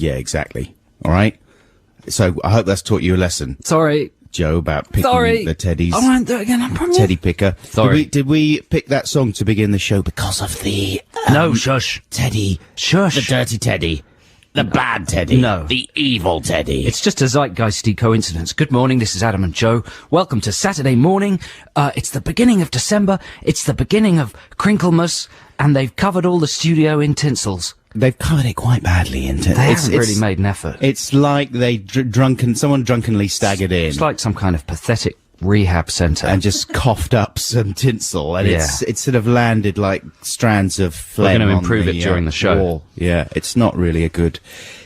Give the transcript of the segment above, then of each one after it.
Yeah, exactly. All right? So I hope that's taught you a lesson. Sorry. Joe, about picking the teddies. I won't do it again, I promise. Teddy picker. Sorry. Did we pick that song to begin the show because of the... No, shush. Teddy. Shush. The dirty Teddy. The bad Teddy. No. The evil Teddy. It's just a zeitgeisty coincidence. Good morning, this is Adam and Joe. Welcome to Saturday morning. It's the beginning of December. It's the beginning of Crinklemas, and they've covered all the studio in tinsels. They've covered it quite badly, isn't it? They haven't really made an effort. It's like they someone drunkenly staggered in. It's like some kind of pathetic rehab centre. And just coughed up some tinsel, and Yeah. it's sort of landed like strands of phlegm. We're going to on improve it during the show. wall. Yeah, it's not really a good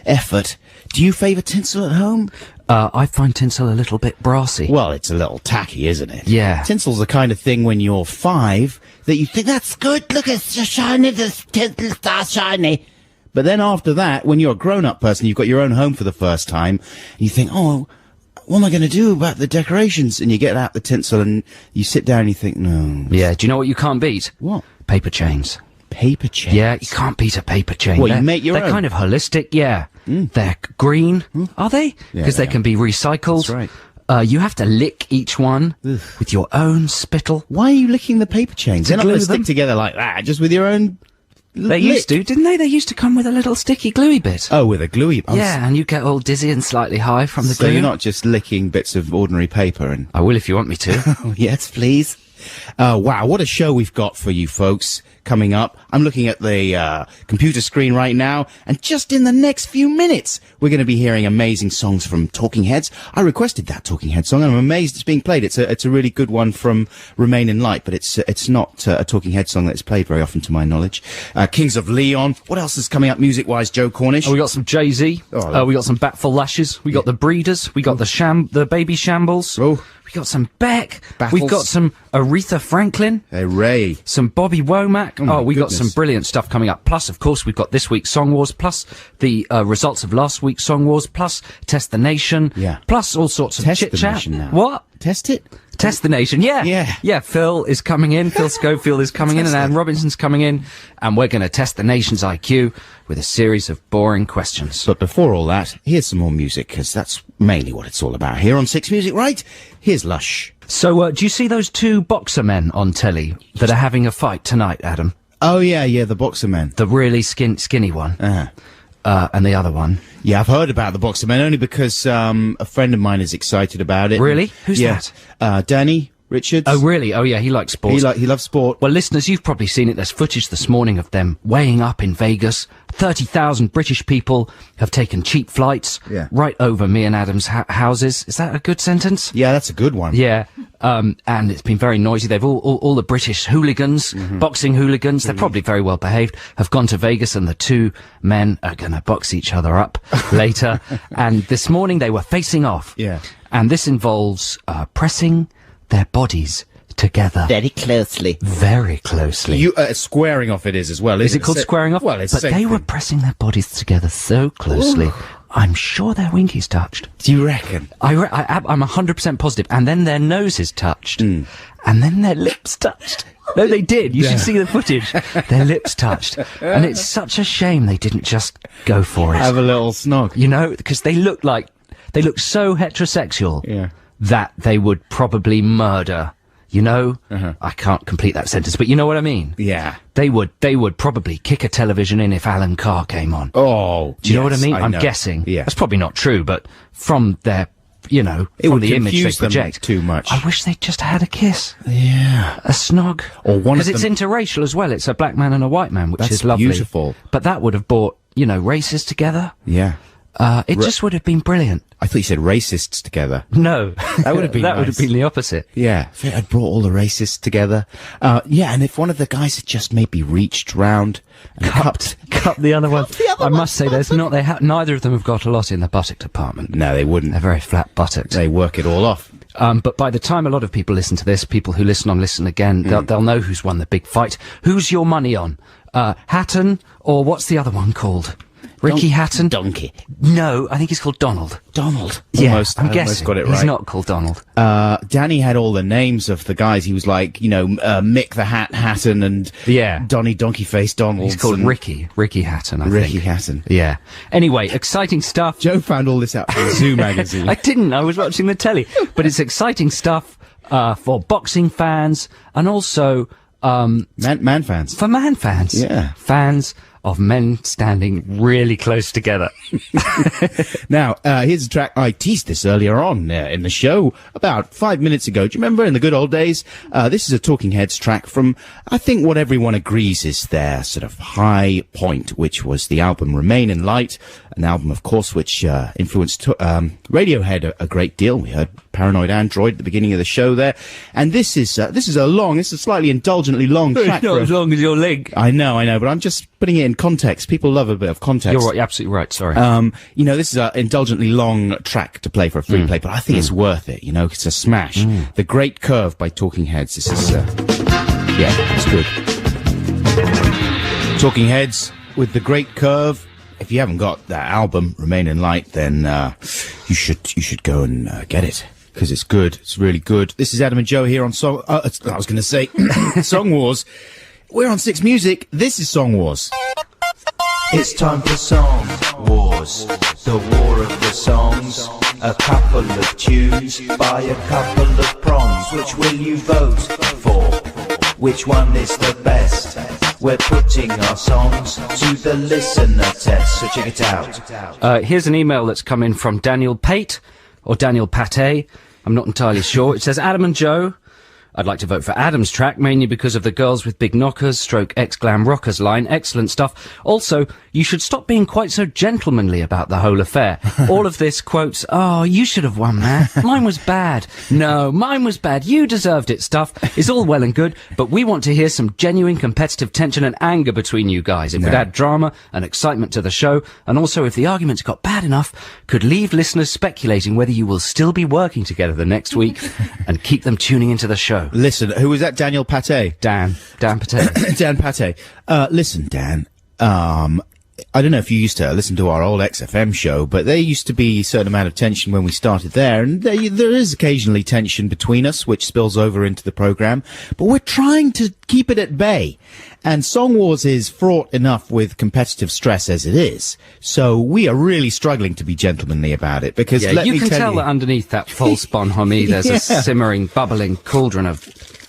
effort. Do you favour tinsel at home? I find tinsel a little bit brassy. Well, it's a little tacky, isn't it? Yeah. Tinsel's the kind of thing when you're 5 that you think, that's good, look, it's so shiny, the tinsel star's shiny. But then after that, when you're a grown-up person, you've got your own home for the first time, and you think, oh, what am I going to do about the decorations? And you get out the tinsel and you sit down and you think, no. Yeah, do you know what you can't beat? What? Paper chains. Paper chains? Yeah, you can't beat a paper chain. Well, you make your They're own. kind of holistic, yeah. They're green, are they? Yeah, Because they they can be recycled. That's right. You have to lick each one with your own spittle. Why are you licking the paper chains? They're not going glue to stick them. together like that, just with your own... They used to, didn't they? They used to come with a little sticky gluey bit. Oh, with a gluey... Yeah, and you get all dizzy and slightly high from the So glue. you're not just licking bits of ordinary paper and... I will if you want me to. Oh, yes, please. Wow, what a show we've got for you folks coming up. I'm looking at the computer screen right now, and just in the next few minutes, we're going to be hearing amazing songs from Talking Heads. I requested that Talking Heads song, and I'm amazed it's being played. It's a really good one from Remain in Light, but it's not a Talking Heads song that's played very often, to my knowledge. Kings of Leon. What else is coming up music-wise, Joe Cornish? Oh, we got some Jay-Z. We got some Batful Lashes. We got the Breeders. We got the Baby Shambles. Oh. We got some Beck. Battles. We've got some Aretha Franklin. Hooray. Some Bobby Womack. my We got goodness. some brilliant stuff coming up. Plus, of course, we've got this week's Song Wars, plus the results of last week's Song Wars, plus Test the Nation. Yeah. Plus all sorts of Test the chit-chat. Nation now. What? Test it? Test the Nation, yeah. Yeah. Yeah, Phil is coming in, Phil Schofield is coming in, and Anne Robinson's coming in, and we're going to test the nation's IQ with a series of boring questions. But before all that, here's some more music, because that's mainly what it's all about here on Six Music, right? Here's Lush. So, do you see those two boxer men on telly that are having a fight tonight, Adam? Oh, yeah, the Boxer Men. The really skinny one. Uh-huh. And the other one. Yeah, I've heard about the Boxer Men only because a friend of mine is excited about it. Really? Who's that? Danny Richards. Oh, really? Oh, yeah, he likes sports. He loves sport. Well, listeners, you've probably seen it. There's footage this morning of them weighing up in Vegas. 30,000 British people have taken cheap flights right over me and Adam's houses. Is that a good sentence? Yeah, that's a good one. Yeah. And it's been very noisy. They've all the British hooligans, boxing hooligans, they're probably very well behaved, have gone to Vegas, and the two men are going to box each other up later. And this morning they were facing off. Yeah. And this involves pressing their bodies together. Very closely. Very closely. Squaring off it is as well, Is it called squaring off? Well, it's But the same they were thing. pressing their bodies together so closely. I'm sure their winkies touched. Do you reckon? I'm 100% positive. And then their noses touched. And then their lips touched. No, they did. You should see the footage. Their lips touched. And it's such a shame they didn't just go for it. Have a little snog. You know, because they look so heterosexual that they would probably murder. You know, I can't complete that sentence, but you know what I mean? Yeah. They would probably kick a television in if Alan Carr came on. Oh, Do you know what I mean? I'm know. guessing. Yeah. That's probably not true, but from their, It from would the image they confuse them project. too much. I wish they'd just had a kiss. Yeah. A snog. Or one of Because it's them- interracial as well. It's a black man and a white man, which That's is lovely. beautiful. But that would have brought, races together. Yeah. It just would have been brilliant. I thought you said racists together. No. That would have been That would nice. have been the opposite. Yeah, if it had brought all the racists together. And if one of the guys had just maybe reached round and cupped the other one. the other I one. must say, neither of them have got a lot in the buttock department. No, they wouldn't. They're very flat buttocks. They work it all off. But by the time a lot of people listen to this, people who listen on Listen Again, they'll know who's won the big fight. Who's your money on? Hatton, or what's the other one called? Ricky Hatton? Donkey. No, I think he's called Donald. Donald. Yeah, Almost, I'm almost guessing. got it right. He's not called Donald. Danny had all the names of the guys. He was like, Mick the Hatton and Donny Donkey Face Donald. He's called Ricky Hatton, I think. Ricky Hatton. Yeah. Anyway, exciting stuff. Joe found all this out from Zoo magazine. I didn't. I was watching the telly. But it's exciting stuff for boxing fans and also man fans. For man fans. Yeah. Fans of men standing really close together. Now, here's a track. I teased this earlier on in the show about 5 minutes ago. Do you remember in the good old days? This is a Talking Heads track from, I think, what everyone agrees is their sort of high point, which was the album Remain in Light, an album, of course, which influenced Radiohead a great deal. We heard Paranoid Android at the beginning of the show there. And this is a slightly indulgently long track. Not as long as your leg. I know, but I'm just putting it in context. People love a bit of context. You're right, you're absolutely right, sorry. This is an indulgently long track to play for a free play, but I think it's worth it, it's a smash. The Great Curve by Talking Heads. This is, it's good. Talking Heads with The Great Curve. If you haven't got that album, Remain in Light, then, you should go and, get it. Because it's good. It's really good. This is Adam and Joe here on Song Wars. We're on Six Music. This is Song Wars. It's time for Song Wars, the war of the songs. A couple of tunes by a couple of prongs. Which will you vote for? Which one is the best? We're putting our songs to the listener test, so check it out. Here's an email that's come in from Daniel Pate, or Daniel Pate. I'm not entirely sure. It says, Adam and Joe, I'd like to vote for Adam's track, mainly because of the Girls with Big Knockers, stroke ex-glam rockers line. Excellent stuff. Also, you should stop being quite so gentlemanly about the whole affair. All of this quotes, oh, you should have won, man. Mine was bad. No, mine was bad. You deserved it stuff is all well and good, but we want to hear some genuine competitive tension and anger between you guys. It would add drama and excitement to the show, and also if the arguments got bad enough, could leave listeners speculating whether you will still be working together the next week and keep them tuning into the show. Listen, who was that? Daniel Pate? Dan Pate. Dan Pate. Listen, Dan, I don't know if you used to listen to our old XFM show, but there used to be a certain amount of tension when we started there, and there is occasionally tension between us, which spills over into the program, but we're trying to keep it at bay. And Song Wars is fraught enough with competitive stress as it is, so we are really struggling to be gentlemanly about it, because you can tell that underneath that false bonhomie there's a simmering, bubbling cauldron of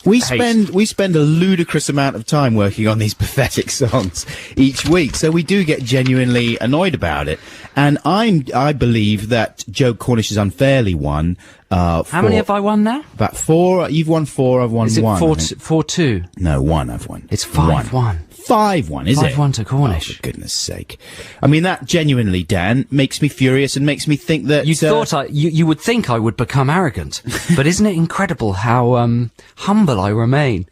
We spend a ludicrous amount of time working on these pathetic songs each week, so we do get genuinely annoyed about it. And I believe that Joe Cornish has unfairly won. How many have I won now? About 4. You've won 4. I've won 1. Is it 4-2? No, 1. I've won. It's 5-1. 5-1, is it? 5-1 to Cornish. Oh, for goodness sake. I mean, that genuinely, Dan, makes me furious and makes me think that... You would think I would become arrogant, but isn't it incredible how, humble I remain?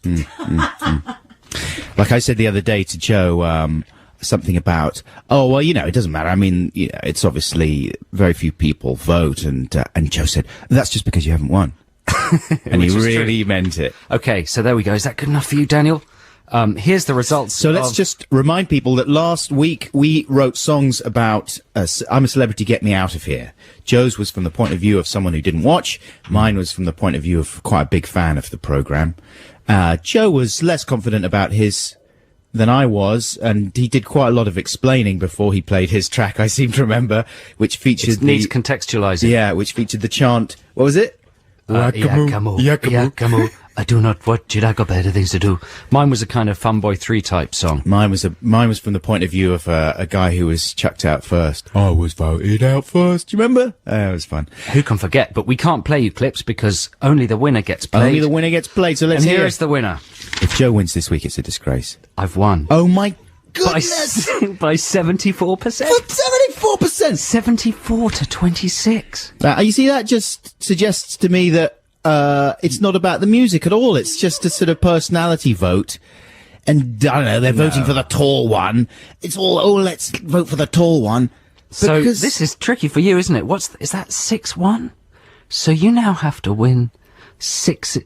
Like I said the other day to Joe, something about, it doesn't matter. I mean, it's obviously very few people vote, and Joe said, that's just because you haven't won. And he really meant it. Okay, so there we go. Is that good enough for you, Daniel? Here's the results. So let's just remind people that last week we wrote songs about I'm a Celebrity, Get Me Out of Here. Joe's was from the point of view of someone who didn't watch. Mine was from the point of view of quite a big fan of the programme. Joe was less confident about his than I was, and he did quite a lot of explaining before he played his track, I seem to remember, which featured needs contextualising. Yeah, which featured the chant. What was it? Yakamu. I do not watch it, I got better things to do. Mine was a kind of Funboy 3 type song. Mine was from the point of view of a guy who was chucked out first. I was voted out first. Do you remember? It was fun. Who can forget? But we can't play you clips because only the winner gets played. Only the winner gets played, so let's hear. And here is the winner. If Joe wins this week, it's a disgrace. I've won. Oh my goodness! By 74%. 74%! 74 to 26. You see, that just suggests to me that it's not about the music at all. It's just a sort of personality vote. And, I don't know, they're voting for the tall one. It's all, let's vote for the tall one. So this is tricky for you, isn't it? Is that 6-1? So you now have to win six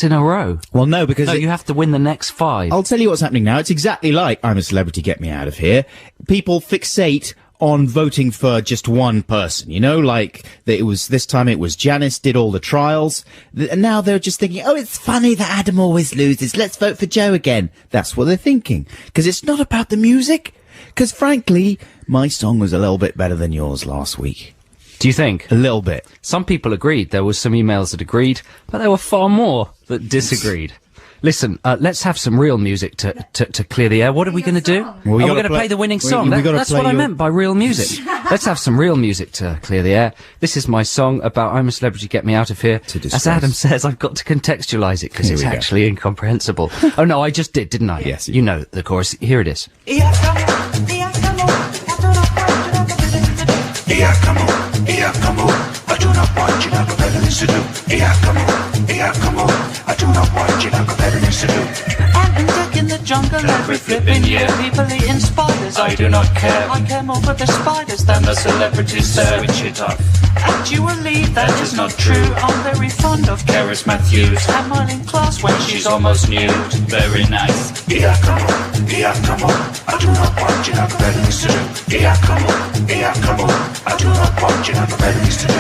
in a row. Well, no, because... No, you have to win the next 5. I'll tell you what's happening now. It's exactly like I'm a Celebrity, Get Me Out of Here. People fixate on voting for just one person, you know, like this time it was Janice did all the trials, and now they're just thinking, oh, it's funny that Adam always loses, let's vote for Joe again. That's what they're thinking, because it's not about the music, because frankly, my song was a little bit better than yours last week. Do you think? A little bit. Some people agreed. There was some emails that agreed, but there were far more that disagreed. Listen, let's have some real music to clear the air. What are we going to do? Well, we're going to play the winning song. That's what I meant by real music. Let's have some real music to clear the air. This is my song about I'm a Celebrity, Get Me Out of Here. As Adam says, I've got to contextualise it because it's actually incomprehensible. Oh no, I just did, didn't I? Yes. You know the chorus. Here it is. Yeah, come on. I do not want you, I've got better things to do. Yeah, come on. I do not want you, I've got better things to do. I'm stuck in the jungle every flipping year. People eating spiders, I do not care. I care more for the spiders than the celebrities there. Switch it off. Actually, that is not true. I'm very fond of Karis Matthews. and Marlene Class when She's almost nude. Very nice. Yeah, come on. I do not want you, I've got better things to do. Yeah, come on. I do not want you, I've got better things to do.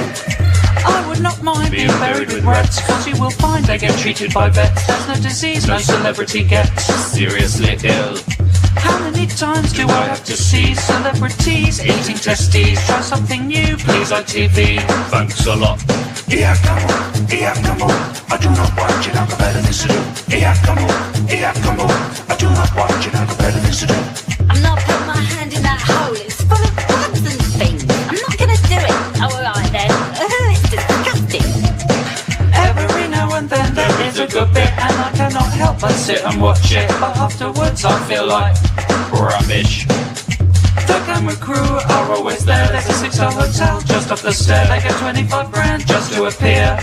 I would not mind being buried with rats, cause you will find they get treated by vets. There's no disease no celebrity gets. Seriously ill. How many times do I have to see celebrities eating testes? Try something new, please, on TV. Thanks a lot. Yeah, come on. I do not want you, I've got better things to do. Yeah, come on. I do not want you, I've got better things to do. I'm not putting my hand in that hole. It's full of bugs and things. I'm not going to do it. Oh, all right then. It's disgusting. Every now and then there is a good bit, and I cannot help but sit and watch it. But afterwards I feel like Rubbish. the camera crew are always there. There's a 6-star hotel just off the stair. They get 25 grand just to appear.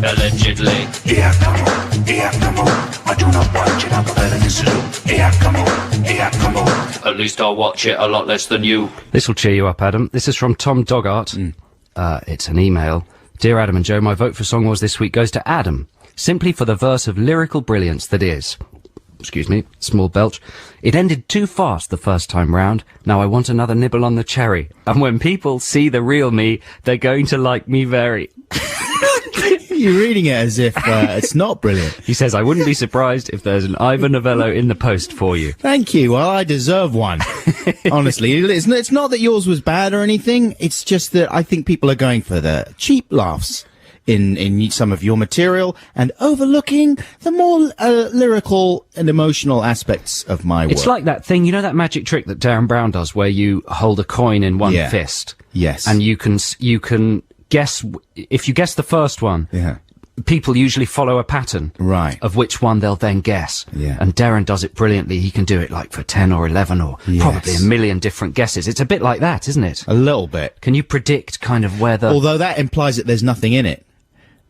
Allegedly. Yeah, come on. I do not want you, I've got better things to do. Yeah, come on. At least I'll watch it a lot less than you. This will cheer you up, Adam. This is from Tom Doggart. It's an email. Dear Adam and Joe, my vote for Song Wars this week goes to Adam, simply for the verse of lyrical brilliance that is. Excuse me, small belch. It ended too fast the first time round. Now I want another nibble on the cherry. And when people see the real me, they're going to like me very. You're reading it as if it's not brilliant. He says, I wouldn't be surprised if there's an Ivor Novello in the post for you. Thank you. Well, I deserve one. Honestly, it's not that yours was bad or anything. It's just that I think people are going for the cheap laughs in some of your material and overlooking the more lyrical and emotional aspects of my work. It's like that thing, you know that magic trick that Darren Brown does where you hold a coin in one fist? Yes. And you can guess, if you guess the first one, people usually follow a pattern of which one they'll then guess. Yeah. And Darren does it brilliantly. He can do it like for 10 or 11 or probably a million different guesses. It's a bit like that, isn't it? A little bit. Can you predict kind of where the... Although that implies that there's nothing in it.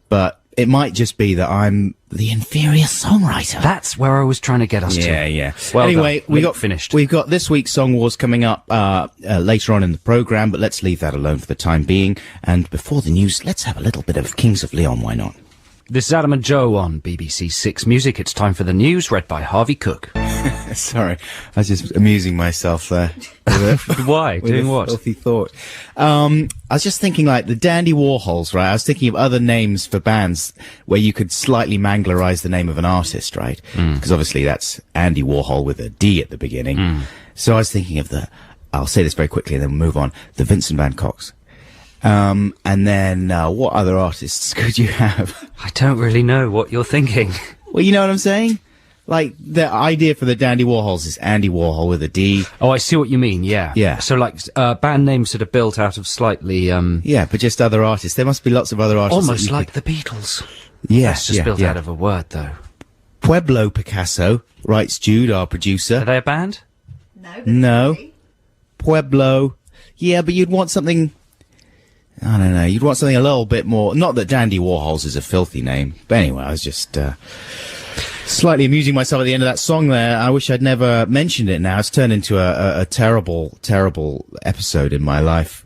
But it might just be that I'm the inferior songwriter. That's where I was trying to get us to. Yeah. Well anyway, done. Finished. We've got this week's Song Wars coming up later on in the programme, but let's leave that alone for the time being. And before the news, let's have a little bit of Kings of Leon, why not? This is Adam and Joe on BBC Six Music. It's time for the news, read by Harvey Cook. Sorry, I was just amusing myself there. Why? Doing what? Filthy thought. I was just thinking like the Dandy Warhols, right? I was thinking of other names for bands where you could slightly manglerize the name of an artist, right? Because obviously that's Andy Warhol with a D at the beginning. So I was thinking of I'll say this very quickly and then we'll move on, the Vincent Van Cox. And then, what other artists could you have? I don't really know what you're thinking. Well, you know what I'm saying? Like, the idea for the Dandy Warhols is Andy Warhol with a D. Oh, I see what you mean, yeah. Yeah. So, like, band names that are built out of slightly, Yeah, but just other artists. There must be lots of other artists. almost like the Beatles. Yes, That's just built out of a word, though. Pueblo Picasso, writes Jude, our producer. Are they a band? No. Pueblo. Yeah, but you'd want something... I don't know. You'd want something a little bit more... Not that Dandy Warhols is a filthy name. But anyway, I was just... slightly amusing myself at the end of that song there. I wish I'd never mentioned it now. It's turned into a terrible, terrible episode in my life.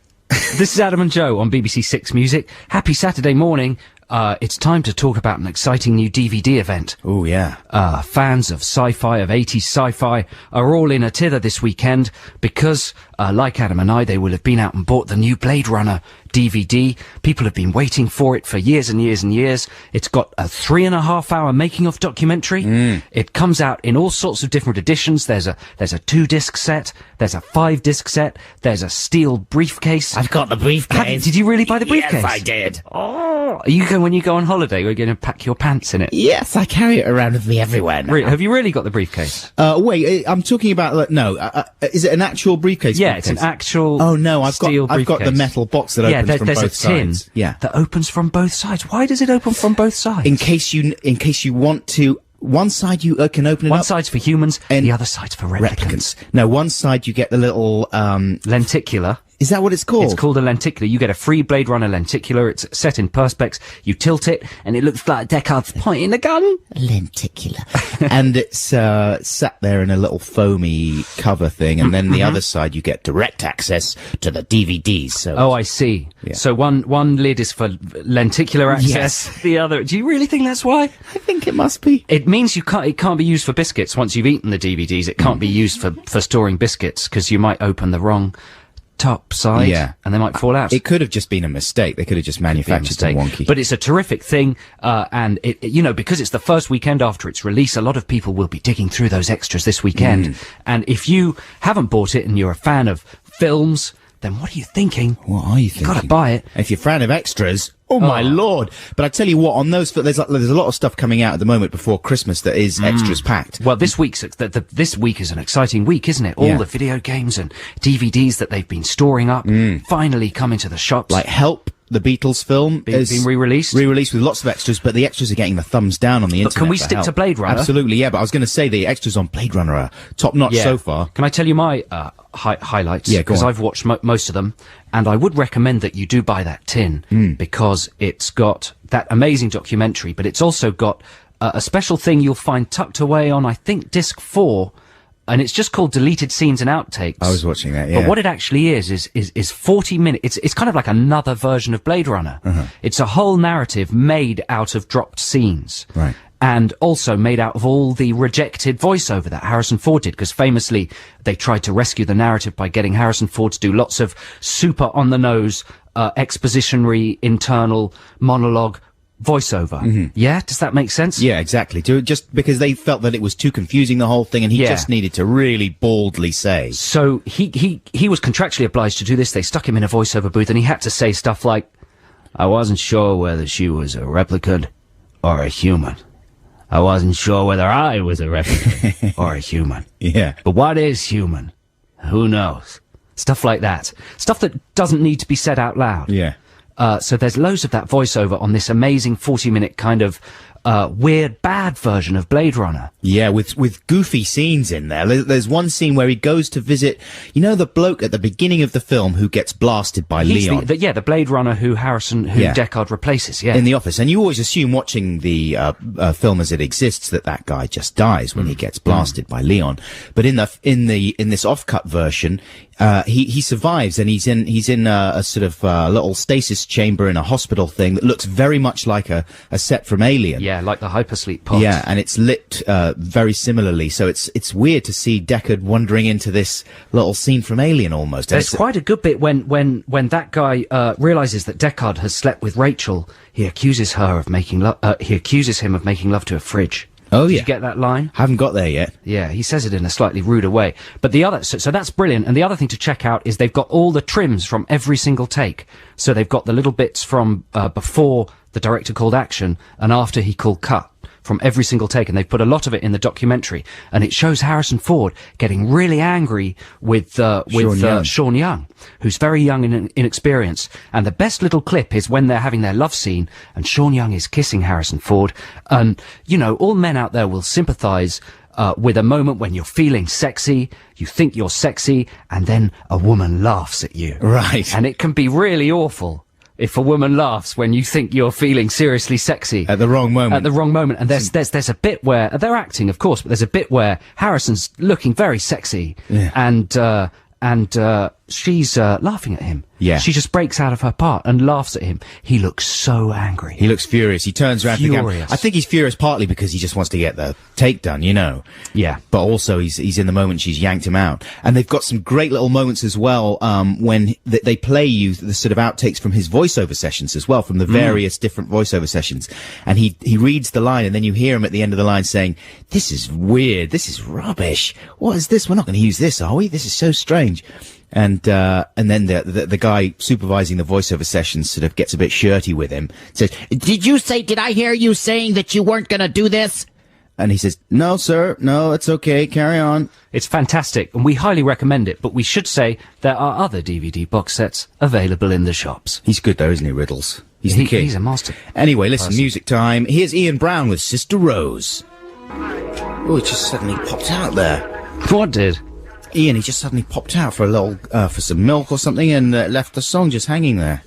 This is Adam and Joe on BBC Six Music. Happy Saturday morning. It's time to talk about an exciting new DVD event. Oh, yeah. Fans of sci-fi, of 80s sci-fi, are all in a tither this weekend because like Adam and I, they will have been out and bought the new Blade Runner DVD. People have been waiting for it for years and years and years. It's got a 3.5-hour making of documentary. It comes out in all sorts of different editions. There's a 2-disc set. There's a 5-disc set. There's a steel briefcase. I've got the briefcase. Did you really buy the briefcase? Yes, I did. Oh, when you go on holiday, are you going to pack your pants in it? Yes, I carry it around with me everywhere now. Have you really got the briefcase? Wait, I'm talking about is it an actual briefcase? Yeah, it's an actual. Oh no, I've got briefcase. the metal box that opens from there's both a tin sides. Yeah, that opens from both sides. Why does it open from both sides? in case you want to. One side you can open it up. One side's for humans, and the other side's for replicants. No, one side you get the little lenticular. Is that what it's called? It's called a lenticular. You get a free Blade Runner lenticular. It's set in perspex. You tilt it, and it looks like Deckard's pointing the gun. Lenticular. And it's sat there in a little foamy cover thing, and then the other side you get direct access to the DVDs. So oh, I see. Yeah. So one lid is for lenticular access. Yes. The other. Do you really think that's why? I think it must be. It means it can't be used for biscuits once you've eaten the DVDs. It can't be used for storing biscuits because you might open the wrong top side, and they might fall out. It could have just been a mistake. They could have just manufactured them wonky. But it's a terrific thing, and because it's the first weekend after its release, a lot of people will be digging through those extras this weekend. And if you haven't bought it and you're a fan of films, then what are you thinking? What are you thinking? You've got to buy it. If you're a fan of extras, oh my lord! But I tell you what, on those, there's a lot of stuff coming out at the moment before Christmas that is extras packed. Well, this week is an exciting week, isn't it? All the video games and DVDs that they've been storing up finally come into the shops. Like Help, the Beatles film, has been re-released with lots of extras, but the extras are getting the thumbs down on the internet. But can we stick to Blade Runner? Absolutely, yeah. But I was going to say the extras on Blade Runner are top notch so far. Can I tell you my highlights? Yeah, because I've watched most of them, and I would recommend that you do buy that tin because it's got that amazing documentary, but it's also got a special thing you'll find tucked away on, I think, disc 4. And it's just called Deleted Scenes and Outtakes. I was watching that, yeah. But what it actually is 40 minutes. It's kind of like another version of Blade Runner. It's a whole narrative made out of dropped scenes. Right. And also made out of all the rejected voiceover that Harrison Ford did, because famously they tried to rescue the narrative by getting Harrison Ford to do lots of super on-the-nose, expositionary, internal monologue voiceover. Yeah, does that make sense? Yeah, exactly. Just because they felt that it was too confusing, the whole thing, and he just needed to really baldly say. So he was contractually obliged to do this. They stuck him in a voiceover booth, and he had to say stuff like, "I wasn't sure whether she was a replicant or a human. I wasn't sure whether I was a replicant or a human. Yeah. But what is human? Who knows?" Stuff like that. Stuff that doesn't need to be said out loud. Yeah. So there's loads of that voiceover on this amazing 40-minute kind of weird, bad version of Blade Runner. Yeah, with goofy scenes in there. There's one scene where he goes to visit, the bloke at the beginning of the film who gets blasted by Leon. The Blade Runner who Deckard replaces, in the office. And you always assume watching the film as it exists that guy just dies when he gets blasted by Leon. But in this off-cut version, he survives, and he's in a sort of little stasis chamber in a hospital thing that looks very much like a set from Alien. Yeah, like the hypersleep pod. Yeah, and it's lit very similarly. So it's weird to see Deckard wandering into this little scene from Alien almost. There's quite a good bit when that guy realizes that Deckard has slept with Rachel. He accuses him of making love to a fridge. Oh, Did yeah. you get that line? Haven't got there yet. Yeah, he says it in a slightly ruder way. But so that's brilliant. And the other thing to check out is they've got all the trims from every single take. So they've got the little bits from before the director called action and after he called cut from every single take. And they've put a lot of it in the documentary. And it shows Harrison Ford getting really angry with Sean Young, who's very young and inexperienced. And the best little clip is when they're having their love scene and Sean Young is kissing Harrison Ford. And, all men out there will sympathize with a moment when you're feeling sexy, you think you're sexy, and then a woman laughs at you. Right. And it can be really awful if a woman laughs when you think you're feeling seriously sexy. At the wrong moment. At the wrong moment. And there's a bit where, they're acting, of course, but there's a bit where Harrison's looking very sexy. Yeah. And she's laughing at him. Yeah. She just breaks out of her part and laughs at him. He looks so angry. He looks furious. He turns around to the camera. Furious. I think he's furious partly because he just wants to get the take done, you know. Yeah. But also he's in the moment she's yanked him out. And they've got some great little moments as well, when they play you the sort of outtakes from his voiceover sessions as well, from the various different voiceover sessions. And he reads the line, and then you hear him at the end of the line saying, "This is weird. This is rubbish. What is this? We're not going to use this, are we? This is so strange." And then the guy supervising the voiceover sessions sort of gets a bit shirty with him. Says, did I hear you saying that you weren't gonna do this? And he says, "No, sir. No, it's okay. Carry on." It's fantastic, and we highly recommend it, but we should say there are other DVD box sets available in the shops. He's good though, isn't he, Riddles? He's the king. He's a master. Anyway, listen, music time. Here's Ian Brown with Sister Rose. Oh, it just suddenly popped out there. What did? Ian, he just suddenly popped out for a little, for some milk or something, and left the song just hanging there.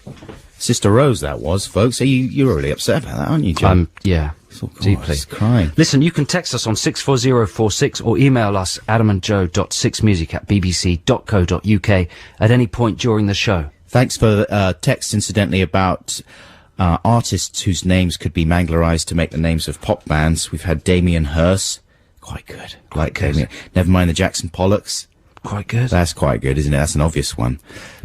Sister Rose, that was, folks. You're really upset about that, aren't you, John? Yeah, Oh, God, deeply. he's crying. Listen, you can text us on 64046 or email us adamandjoe.6music@bbc.co.uk at any point during the show. Thanks for text, incidentally, about artists whose names could be manglerized to make the names of pop bands. We've had Damien Hirst. Quite good. Like good. Damien. Never mind the Jackson Pollocks. Quite good. That's quite good, isn't it? That's an obvious one.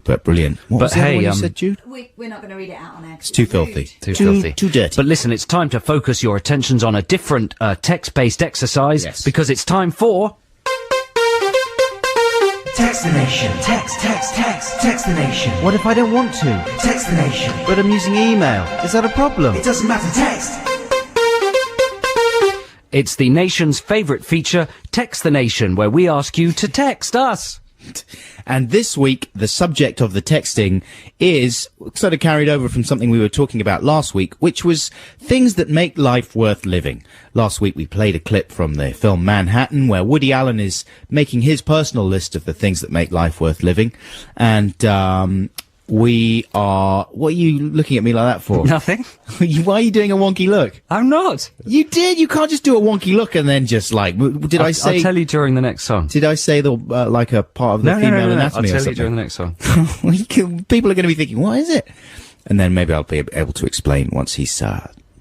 But brilliant. What But was the other hey, one you said, Jude? We're not going to read it out on air. It's too filthy. Too filthy. Too dirty. But listen, it's time to focus your attentions on a different text-based exercise, Yes. because it's time for... Text the nation. Text the nation. What if I don't want to? Text the nation. But I'm using email. Is that a problem? It doesn't matter, text. It's the nation's favourite feature, Text the Nation, where we ask you to text us. And this week, the subject of the texting is sort of carried over from something we were talking about last week, which was things that make life worth living. Last week, we played a clip from the film Manhattan, where Woody Allen is making his personal list of the things that make life worth living. And, what are you looking at me like that for? Nothing. Why are you doing a wonky look? I'm not. You did. You can't just do a wonky look and then just like, did I say, I'll tell you during the next song. did I say the, like a part of the female anatomy I'll or tell you during something? the next song. People are going to be thinking, what is it? And then maybe I'll be able to explain once he's,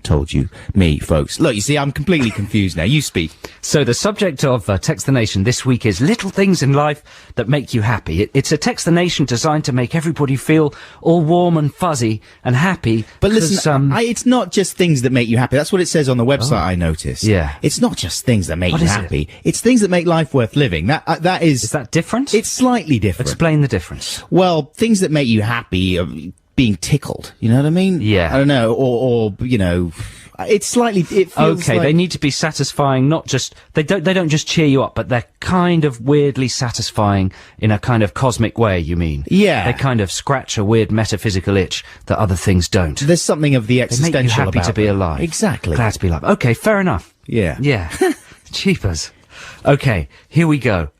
told me, folks. Look, you see, I'm completely confused now. You speak. So the subject of Text the Nation this week is little things in life that make you happy. It's a Text the Nation designed to make everybody feel all warm and fuzzy and happy. But 'cause, listen, it's not just things that make you happy. That's what it says on the website, I noticed. Yeah. It's not just things that make What you is it? happy. It's things that make life worth living. That is... Is that different? It's slightly different. Explain the difference. Well, things that make you happy are being tickled. You know what I mean? Yeah. I don't know. Or you know... It's slightly. It feels Okay, like, they need to be satisfying. Not just they don't just cheer you up, but they're kind of weirdly satisfying in a kind of cosmic way. You mean? Yeah. They kind of scratch a weird metaphysical itch that other things don't. There's something of the They existential make you happy about to be them. alive. Exactly. Glad to be alive. Okay, fair enough. Yeah. Yeah. Cheapers. Okay, here we go.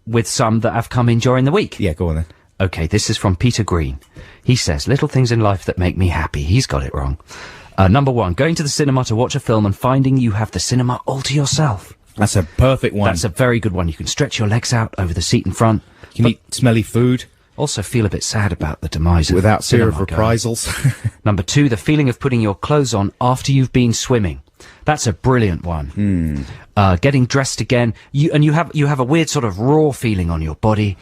With some that have come in during the week. Yeah. Go on then. Okay, this is from Peter Green. He says, little things in life that make me happy. He's got it wrong. Number one, going to the cinema to watch a film and finding you have the cinema all to yourself. That's a perfect one. That's a very good one. You can stretch your legs out over the seat in front. You can eat smelly food Also feel a bit sad about the demise without of fear of cinema going. reprisals. Number two, the feeling of putting your clothes on after you've been swimming. That's a brilliant one. Getting dressed again. You have a weird sort of raw feeling on your body.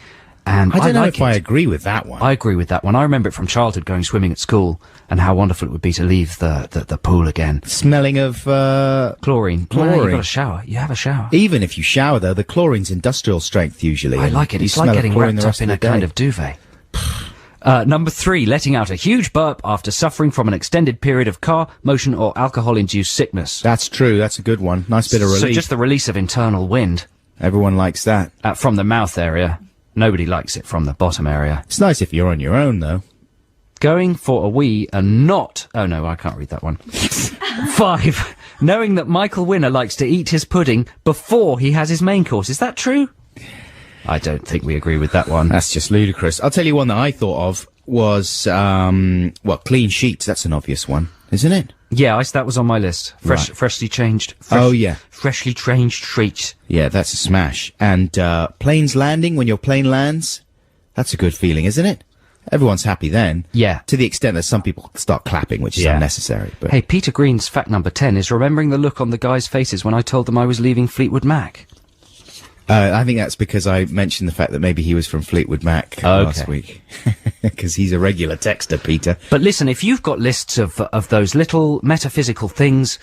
And I don't know like if I agree with that one. I agree with that one. I remember it from childhood, going swimming at school, and how wonderful it would be to leave the pool again. Smelling of Chlorine. Chlorine. Well, you've got a shower. You have a shower. even if you shower though, the chlorine's industrial strength usually. I and like it. you It's smell like of getting chlorine wrapped the rest up in the a kind day. of duvet. Number three, letting out a huge burp after suffering from an extended period of car, motion, or alcohol-induced sickness. That's true. That's a good one. Nice bit of relief. So just the release of internal wind Everyone likes that. from the mouth area. Nobody likes it from the bottom area. It's nice if you're on your own though. Going for a wee and not... Oh, no, I can't read that one. 5. Knowing that Michael Winner likes to eat his pudding before he has his main course. Is that true? I don't think we agree with that one. That's just ludicrous. I'll tell you one that I thought of was, clean sheets. That's an obvious one, isn't it? Yeah, that was on my list. Right. Freshly changed. Oh, yeah. Freshly changed sheets. Yeah, that's a smash. And planes landing, when your plane lands, That's a good feeling, isn't it? Everyone's happy then. Yeah. To the extent that some people start clapping, which is unnecessary. But Hey, Peter Green's fact number 10 is remembering the look on the guys' faces when I told them I was leaving Fleetwood Mac. I think that's because I mentioned the fact that maybe he was from Fleetwood Mac last week. Because he's a regular texter, Peter. But listen, if you've got lists of those little metaphysical things,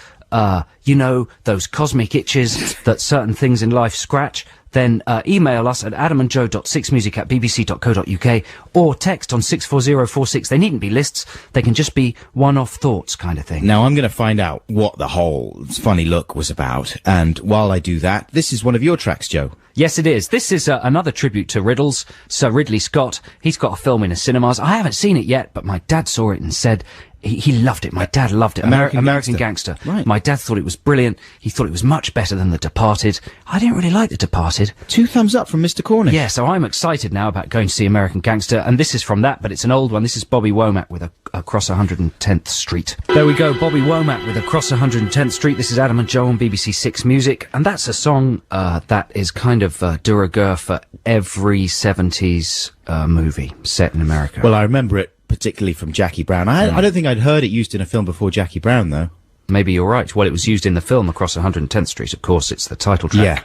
you know, those cosmic itches that certain things in life scratch, then email us at adamandjoe.6music@bbc.co.uk or text on 64046. They needn't be lists. They can just be one-off thoughts kind of thing. Now, I'm going to find out what the whole funny look was about. And while I do that, this is one of your tracks, Joe. Yes, it is. This is another tribute to Riddles, Sir Ridley Scott. He's got a film in the cinemas. I haven't seen it yet, but my dad saw it and said he loved it. My dad loved it. American Gangster. Right. My dad thought it was brilliant. He thought it was much better than The Departed. I didn't really like The Departed. 2 thumbs up from Mr. Cornish. Yeah, so I'm excited now about going to see American Gangster, and this is from that, but it's an old one. This is Bobby Womack with Across 110th Street. There we go, Bobby Womack with Across 110th Street. This is Adam and Joe on BBC 6 Music, and that's a song that is kind of de rigueur for every 70s movie set in America. Well, I remember it particularly from Jackie Brown. I don't think I'd heard it used in a film before Jackie Brown, though. Maybe you're right. Well, it was used in the film Across 110th Street, of course. It's the title track. Yeah.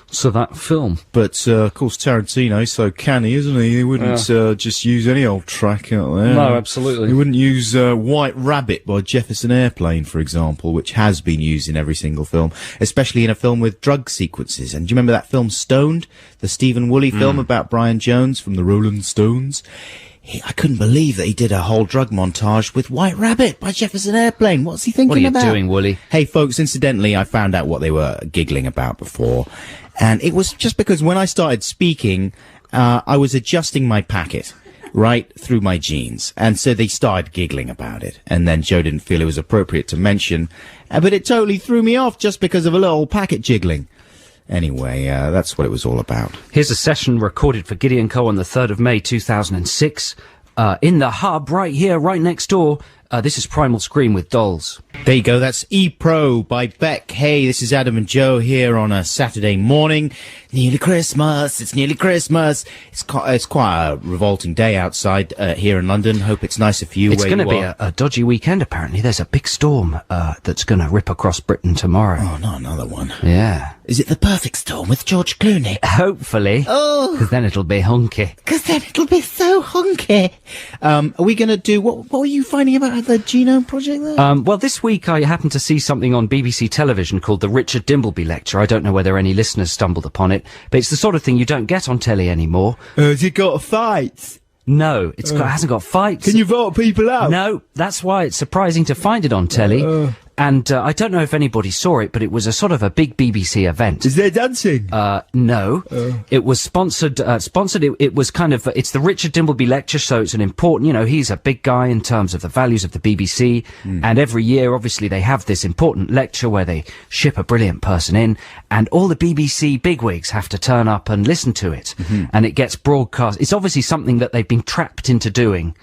So that film. But, of course, Tarantino's so canny, isn't he? He wouldn't just use any old track out there. No, absolutely. He wouldn't use White Rabbit by Jefferson Airplane, for example, which has been used in every single film, especially in a film with drug sequences. And do you remember that film Stoned, the Stephen Woolley film about Brian Jones from the Rolling Stones? I couldn't believe that he did a whole drug montage with White Rabbit by Jefferson Airplane. What's he thinking about? What are you doing, Woolley? Hey, folks, incidentally, I found out what they were giggling about before. And it was just because when I started speaking, I was adjusting my packet right through my jeans. And so they started giggling about it. And then Joe didn't feel it was appropriate to mention. But it totally threw me off just because of a little packet jiggling. Anyway, that's what it was all about. Here's a session recorded for Gideon Coe on the 3rd of May 2006 in the hub right here, right next door. This is Primal Scream with Dolls. There you go, that's E-Pro by Beck. Hey, this is Adam and Joe here on a Saturday morning. Nearly Christmas, it's nearly Christmas. It's quite a revolting day outside here in London. Hope it's nicer for you It's where going to you be are. a dodgy weekend, apparently. There's a big storm that's going to rip across Britain tomorrow. Oh, not another one. Yeah. Is it the perfect storm with George Clooney? Hopefully. Oh, Because then it'll be hunky. because then it'll be so hunky. Are we going to do, what were you finding about the Genome Project there? Well, this week I happened to see something on BBC television called the Richard Dimbleby Lecture. I don't know whether any listeners stumbled upon it, but it's the sort of thing you don't get on telly anymore. Has it got fights? No, it hasn't got fights. Can you vote people out? No, that's why it's surprising to find it on telly. And I don't know if anybody saw it, but it was a sort of a big BBC event. Is there dancing? No. It was sponsored, it was kind of, it's the Richard Dimbleby Lecture, so it's an important, you know, he's a big guy in terms of the values of the BBC, and every year, obviously, they have this important lecture where they ship a brilliant person in, and all the BBC bigwigs have to turn up and listen to it, and it gets broadcast. It's obviously something that they've been trapped into doing,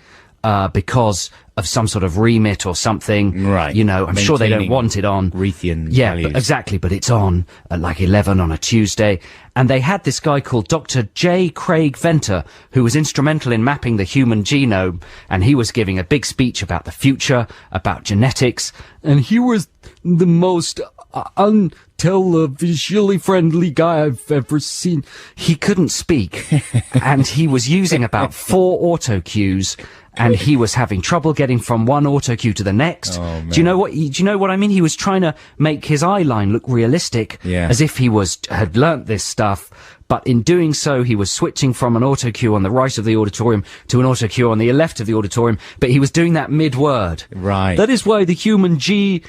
because of some sort of remit or something. Right. You know, I'm sure they don't want it on. Reithian Yeah, values. exactly, but it's on at like 11 on a Tuesday. And they had this guy called Dr. J. Craig Venter, who was instrumental in mapping the human genome, and he was giving a big speech about the future, about genetics, and he was the most untelevisionally friendly guy I've ever seen. He couldn't speak, and he was using about 4 auto cues, and he was having trouble getting from one auto cue to the next. Oh, do you know what I mean? He was trying to make his eye line look realistic, as if he had learnt this stuff. But in doing so, he was switching from an auto cue on the right of the auditorium to an auto cue on the left of the auditorium. But he was doing that mid-word. Right. That is why the human genome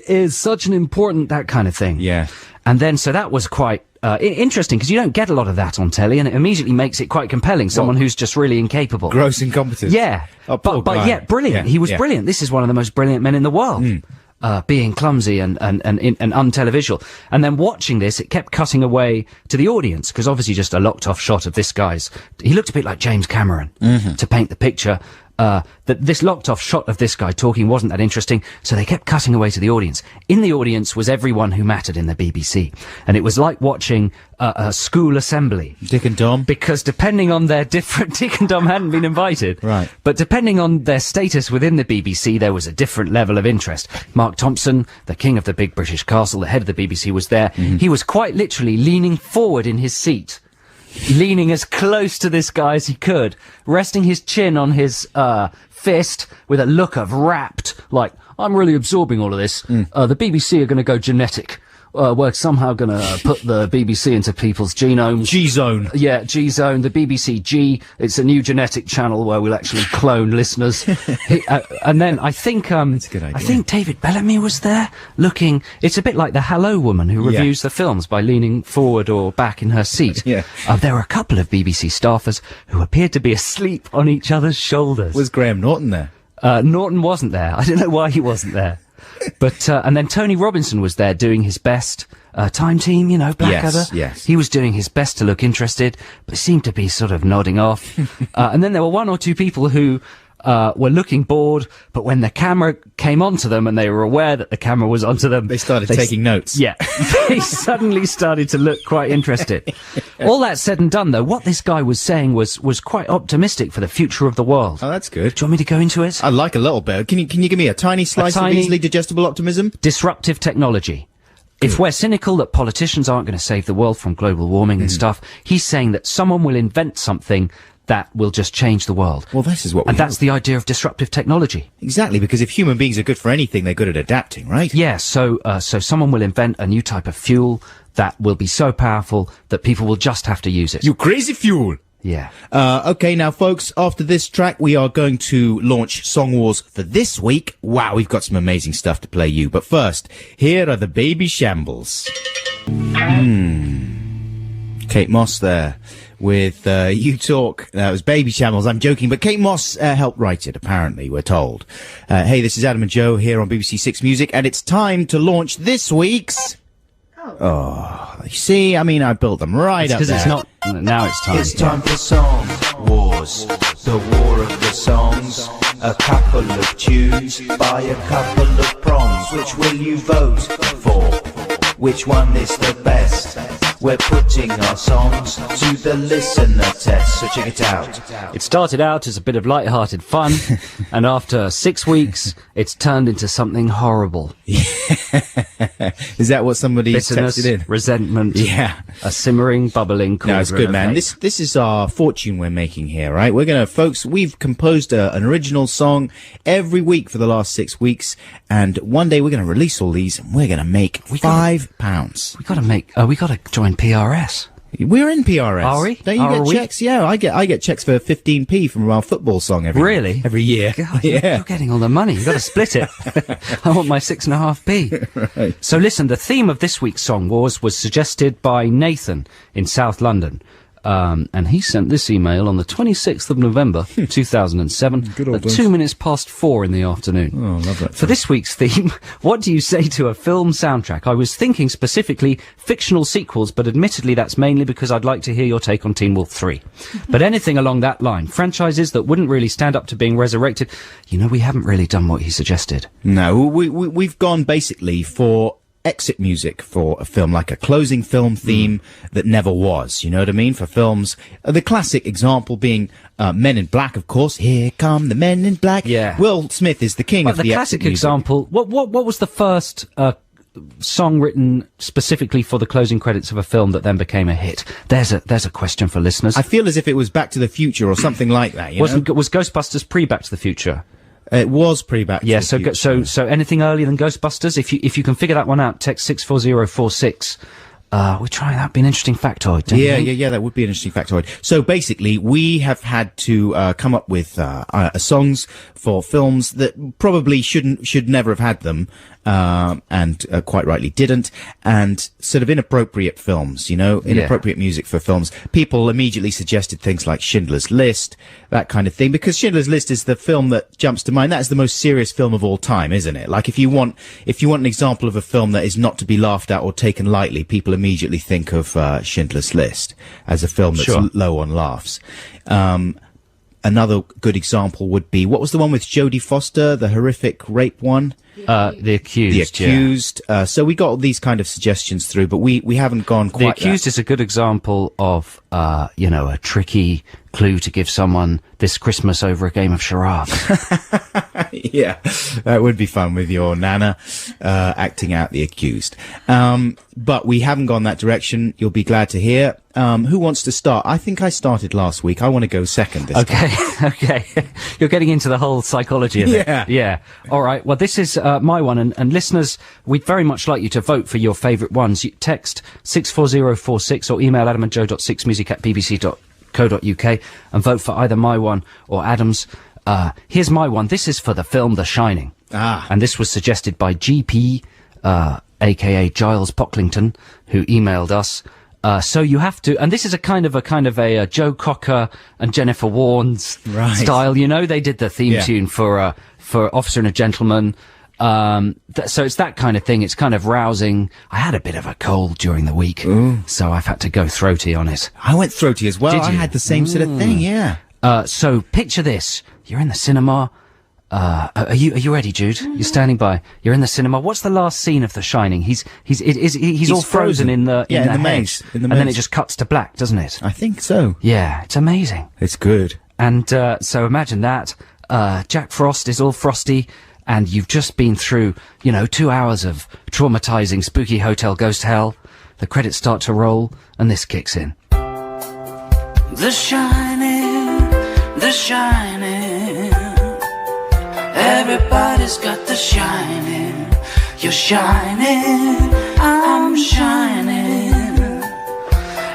is such an important, that kind of thing. Yeah. And then, so that was quite interesting, because you don't get a lot of that on telly, and it immediately makes it quite compelling. Someone who's just really incapable. Gross incompetence. Yeah. Oh, poor but guy. yeah, brilliant. Yeah, He was yeah. brilliant. This is one of the most brilliant men in the world. Being clumsy and untelevisual. And then watching this, it kept cutting away to the audience, because obviously just a locked off shot of this guy's, he looked a bit like James Cameron, to paint the picture. that this locked-off shot of this guy talking wasn't that interesting, so they kept cutting away to the audience. In the audience was everyone who mattered in the BBC, and it was like watching a school assembly. Dick and Dom? Because depending on their different... Dick and Dom hadn't been invited. Right. But depending on their status within the BBC, there was a different level of interest. Mark Thompson, the king of the big British castle, the head of the BBC, was there. He was quite literally leaning forward in his seat, leaning as close to this guy as he could, resting his chin on his fist with a look of rapt, like, I'm really absorbing all of this. The BBC are going to go genetic. We're somehow going to put the BBC into people's genomes. G-Zone. Yeah, G-Zone, the BBC G. It's a new genetic channel where we'll actually clone listeners. And then I think, That's a good idea. I think David Bellamy was there looking, it's a bit like the Hello woman who reviews the films by leaning forward or back in her seat. Yeah. There were a couple of BBC staffers who appeared to be asleep on each other's shoulders. Was Graham Norton there? Norton wasn't there. I don't know why he wasn't there. But, and then Tony Robinson was there doing his best. Time Team, you know, Blackadder. Yes. He was doing his best to look interested, but seemed to be sort of nodding off. And then there were one or two people who were looking bored, but when the camera came onto them and they were aware that the camera was onto them... They started taking notes. Yeah. They suddenly started to look quite interested. All that said and done, though, what this guy was saying was quite optimistic for the future of the world. Oh, that's good. Do you want me to go into it? I'd like a little bit. Can you give me a tiny slice of easily digestible optimism? Disruptive technology. If we're cynical that politicians aren't going to save the world from global warming and stuff, he's saying that someone will invent something that will just change the world. Well, this is what we And that's the idea of disruptive technology. Exactly, because if human beings are good for anything, they're good at adapting, right? Yeah, so someone will invent a new type of fuel that will be so powerful that people will just have to use it. You crazy fuel! Yeah. Okay, now, folks, after this track, we are going to launch Song Wars for this week. Wow, we've got some amazing stuff to play you. But first, here are the Baby Shambles. Kate Moss there with You Talk. That was Baby Shambles. I'm joking, but Kate Moss helped write it, apparently, we're told. Hey, this is Adam and Joe here on BBC Six Music, and it's time to launch this week's... Oh, you see, I mean, I built them right up there. Because it's not... Now it's time. It's time for Song Wars, the war of the songs. A couple of tunes by a couple of prongs. Which will you vote for? Which one is the best? We're putting our songs to the listener test, so check it out. It started out as a bit of light-hearted fun, and after 6 weeks, it's turned into something horrible. Is that what somebody Bitterness, texted in? resentment, Yeah. a simmering, bubbling cauldron. No, it's good, of man. hate. This is our fortune we're making here, right? We're gonna, folks, we've composed an original song every week for the last 6 weeks, and one day we're gonna release all these, and we're gonna make £5. We gotta make, we gotta join PRS. We're in PRS. Are we? Don't you Are get we? checks? Yeah, I get checks for 15p from our football song Really? every year. God, Yeah. you're getting all the money. You've got to split it. I want my 6.5p. Right. So listen, the theme of this week's Song Wars was suggested by Nathan in South London. And he sent this email on the 26th of November, 2007, Good old at days. 2 minutes past 4 in the afternoon. Oh, love that. For this week's theme, what do you say to a film soundtrack? I was thinking specifically fictional sequels, but admittedly that's mainly because I'd like to hear your take on Teen Wolf 3. But anything along that line, franchises that wouldn't really stand up to being resurrected, you know, we haven't really done what he suggested. No, we've gone basically for exit music for a film, like a closing film theme that never was, you know what I mean? For films, the classic example being Men in Black, of course. Here come the Men in Black. Yeah. Will Smith is the king But of the the classic exit music. example, what was the first song written specifically for the closing credits of a film that then became a hit? There's a question for listeners. I feel as if it was Back to the Future or something like that, you know? Was Ghostbusters pre Back to the Future? It was pretty Back to Yeah, the Future. so anything earlier than Ghostbusters, if you can figure that one out, text 64046. We're trying that. Be an interesting factoid. Don't you think? Yeah, that would be an interesting factoid. So basically, we have had to come up with songs for films that probably should never have had them, and quite rightly didn't, and sort of inappropriate films, you know, inappropriate music for films. People immediately suggested things like Schindler's List, that kind of thing, because Schindler's List is the film that jumps to mind. That's the most serious film of all time, isn't it? Like, if you want an example of a film that is not to be laughed at or taken lightly, people immediately think of Schindler's List as a film that's Sure. low on laughs. another good example would be, what was the one with Jodie Foster, the horrific rape one? The Accused. The Accused. Yeah. So we got all these kind of suggestions through, but we haven't gone quite. The Accused is a good example of, a tricky clue to give someone this Christmas over a game of charades. Yeah, that would be fun with your Nana acting out The Accused. But we haven't gone that direction. You'll be glad to hear. Who wants to start? I think I started last week. I want to go second this time. Okay. You're getting into the whole psychology of it. Yeah. All right. Well, this is my one. And listeners, we'd very much like you to vote for your favourite ones. You text 64046 or email adamandjoe.6music@bbc.co.uk and vote for either my one or Adam's. Here's my one. This is for the film The Shining. And this was suggested by GP, aka Giles Pocklington, who emailed us. So you have to, and this is a kind of a Joe Cocker and Jennifer Warnes style. You know, they did the theme tune for Officer and a Gentleman. So it's that kind of thing. It's kind of rousing. I had a bit of a cold during the week, so I've had to go throaty on it. I went throaty as well. Did I you? had the same sort of thing. Yeah. So picture this. You're in the cinema. Are you ready, Jude? You're standing by. You're in the cinema. What's the last scene of The Shining? He's all frozen in the maze. And then it just cuts to black, doesn't it? I think so. Yeah, it's amazing. It's good. And so imagine that. Jack Frost is all frosty, and you've just been through, 2 hours of traumatizing spooky hotel ghost hell. The credits start to roll, and this kicks in. The Shining, The Shining. Everybody's got the shining. You're shining, I'm shining.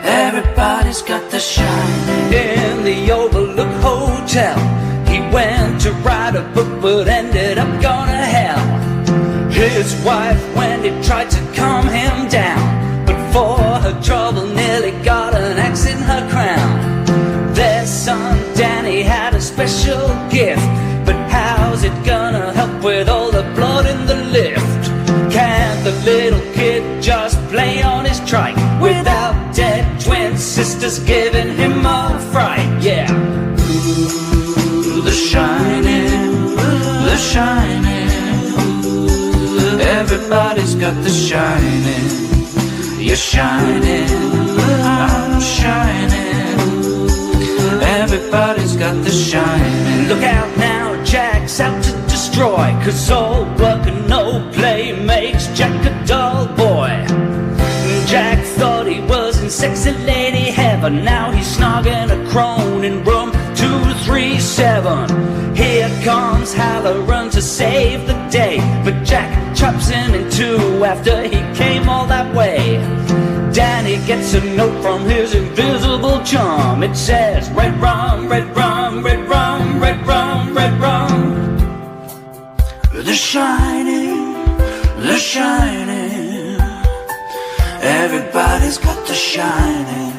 Everybody's got the shining. In the Overlook Hotel, he went to write a book but ended up going to hell. His wife Wendy tried to calm him down, but for her trouble nearly got an axe in her crown. Their son Danny had a special gift, but how's it gonna help with all the blood in the lift? Can't the little kid just play on his trike without dead twin sisters giving him a fright? Yeah. Ooh, The Shining, The Shining. Everybody's got the shining. You're shining, I'm shining. Everybody's got the shining. Look out now, Jack's out to destroy, 'cause all work and no play makes Jack a dull boy. Jack thought he was in sexy lady heaven. Now he's snogging a crone in room 237. Here comes Halloran to save the day, but Jack chops him in two after he came all that way. Danny gets a note from his invisible charm. It says, red rum, red rum, red rum, red rum, red rum. The Shining, The Shining. Everybody's got the shining.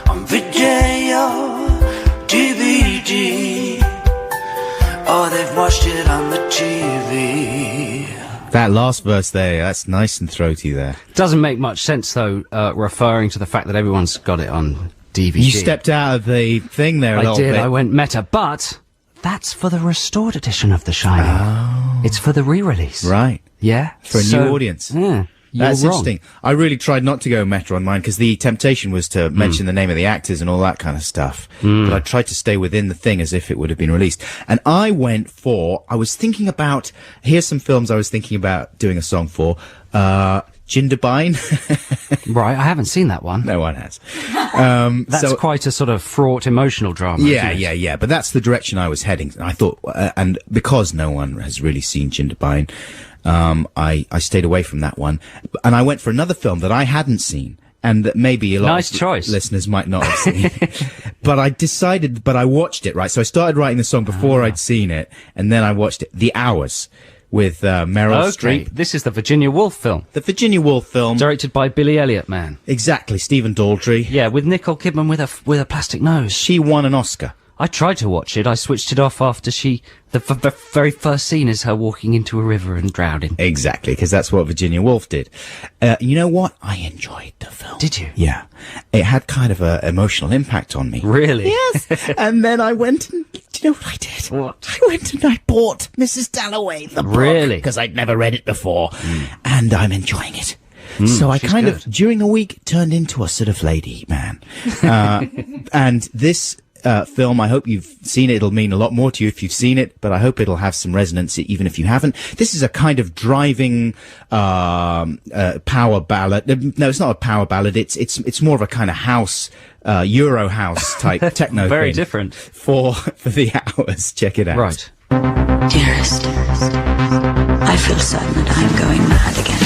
On video, DVD, or they've watched it on the TV. That last verse there, that's nice and throaty there. Doesn't make much sense, though, referring to the fact that everyone's got it on DVD. You stepped out of the thing there a little bit. I went meta, but that's for the restored edition of The Shining. Oh. It's for the re-release. Right. Yeah. For a new audience. Yeah. That's You're wrong. interesting. I really tried not to go meta on mine because the temptation was to mention the name of the actors and all that kind of stuff. But I tried to stay within the thing as if it would have been released. And I went for, here's some films I was thinking about doing a song for. Jindabyne. Right, I haven't seen that one. No one has. That's quite a sort of fraught emotional drama. Yeah. But that's the direction I was heading. I thought, and because no one has really seen Jindabyne, I stayed away from that one. And I went for another film that I hadn't seen, and that maybe a lot Nice of choice. listeners might not have seen. But I watched it, right? So I started writing the song before I'd seen it, and then I watched it. The Hours, with Meryl Streep. This is the Virginia Woolf film. The Virginia Woolf film. Directed by Billy Elliot, man. Exactly, Stephen Daldry. Yeah, with Nicole Kidman with a plastic nose. She won an Oscar. I tried to watch it. I switched it off after the very first scene is her walking into a river and drowning. Exactly, because that's what Virginia Woolf did. You know what? I enjoyed the film. Did you? Yeah. It had kind of an emotional impact on me. Really? Yes. And then I went and, do you know what I did? What? I went and I bought Mrs. Dalloway, the book. Really? Because I'd never read it before. And I'm enjoying it. So I kind of, during the week, turned into a sort of lady, man. And this film, I hope you've seen it. It'll mean a lot more to you if you've seen it, but I hope it'll have some resonance even if you haven't. This is a kind of driving power ballad. No, it's not a power ballad. It's more of a kind of house, Euro house type techno Very thing different. for the hours. Check it out. Right. Dearest, I feel certain that I'm going mad again.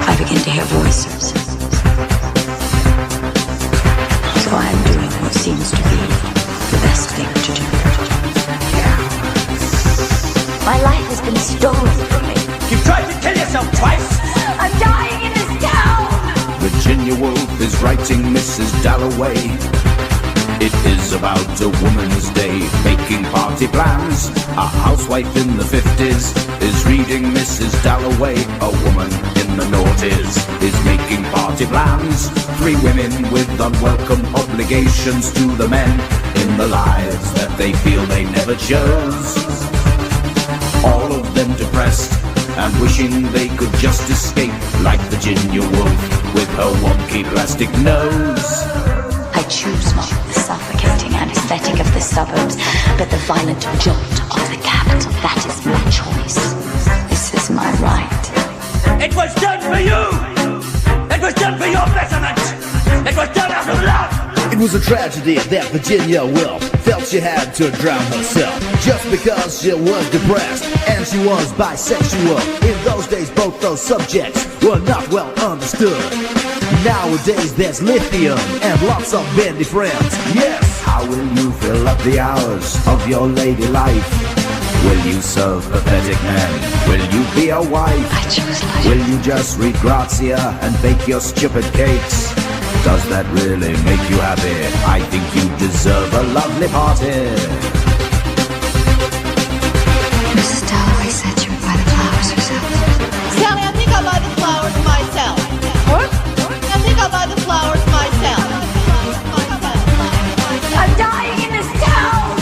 I begin to hear voices. So I am doing what seems to be the best thing to do. My life has been stolen from me. You've tried to kill yourself twice. I'm dying in this town. Virginia Woolf is writing Mrs. Dalloway. It is about a woman's day, making party plans. A housewife in the 50s is reading Mrs. Dalloway. A woman in the noughties is making party plans. 3 women with unwelcome obligations to the men in the lives that they feel they never chose. All of them depressed and wishing they could just escape, like Virginia Woolf with her wonky plastic nose. I choose not the suffocating anesthetic of the suburbs, but the violent jolt of the capital. That is my choice. This is my right. It was done for you! It was done for your betterment! It was done out of love! It was a tragedy that Virginia Woolf felt she had to drown herself just because she was depressed and she was bisexual. In those days, both those subjects were not well understood. Nowadays, there's lithium and lots of bendy friends. Yes! How will you fill up the hours of your lady life? Will you serve pathetic men? Will you be a wife? I choose life. Will you just read Grazia and bake your stupid cakes? Does that really make you happy? I think you deserve a lovely party. Mrs. Dalloway said she would buy the flowers herself. Sally, I think I'll buy the flowers myself. What? I think I'll buy the flowers myself. I'm dying in this town.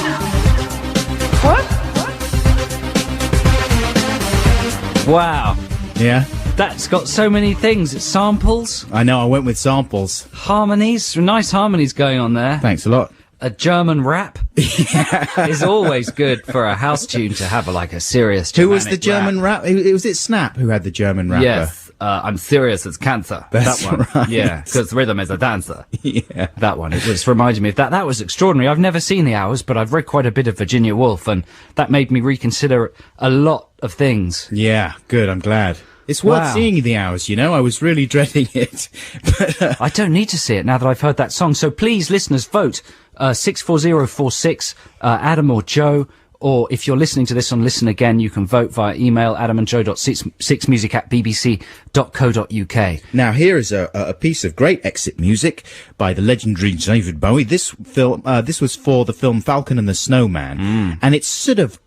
Wow. Yeah. That's got so many things. It's samples, I know, I went with samples. harmonies, nice harmonies going on there. Thanks a lot. A German rap is always good for a house tune to have a serious Who was Germanic the German rap? Was it Snap who had the German rapper? Yes, I'm serious as cancer. That's that one. right. Yeah, because rhythm is a dancer. Yeah. That one. It was reminding me of that. That was extraordinary. I've never seen The Hours, but I've read quite a bit of Virginia Woolf, and that made me reconsider a lot of things. Yeah, good, I'm glad. It's worth Wow. seeing The Hours, you know? I was really dreading it. But, I don't need to see it now that I've heard that song. So please, listeners, vote 64046, Adam or Joe. Or if you're listening to this on Listen Again, you can vote via email adamandjoe.6music@bbc.co.uk. now, here is a piece of great exit music by the legendary David Bowie. This was for the film Falcon and the Snowman. And it's sort of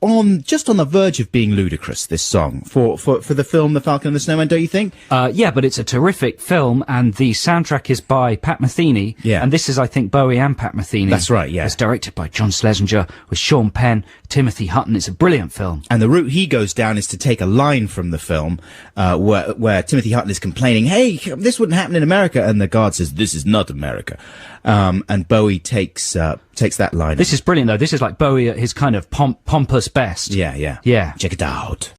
just on the verge of being ludicrous, this song, for the film The Falcon and the Snowman, don't you think? Yeah, but it's a terrific film, and the soundtrack is by Pat Metheny. Yeah. And this is, I think, Bowie and Pat Metheny. That's right, yeah. It's directed by John Schlesinger with Sean Penn, Timothy Hutton. It's a brilliant film. And the route he goes down is to take a line from the film, where Timothy Hutton is complaining, hey, this wouldn't happen in America. And the guard says, this is not America. And Bowie takes that line. This is brilliant, though. This is like Bowie at his kind of pompous best. Yeah, yeah. Yeah. Check it out.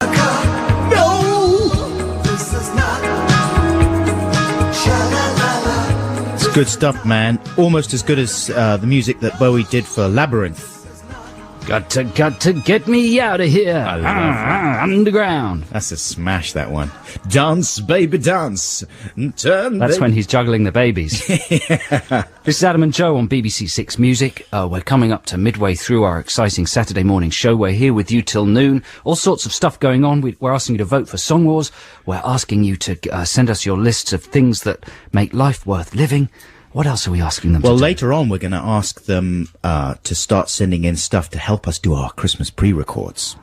It's good stuff, man. Almost as good as the music that Bowie did for Labyrinth. Got to get me out of here. I love Underground. That's a smash, that one. Dance, baby, dance. Turn, That's baby. when he's juggling the babies. This is Adam and Joe on BBC Six Music. We're coming up to midway through our exciting Saturday morning show. We're here with you till noon. All sorts of stuff going on. We're asking you to vote for Song Wars. We're asking you to send us your lists of things that make life worth living. What else are we asking them Well, to do? later on, we're going to ask them to start sending in stuff to help us do our Christmas pre-records.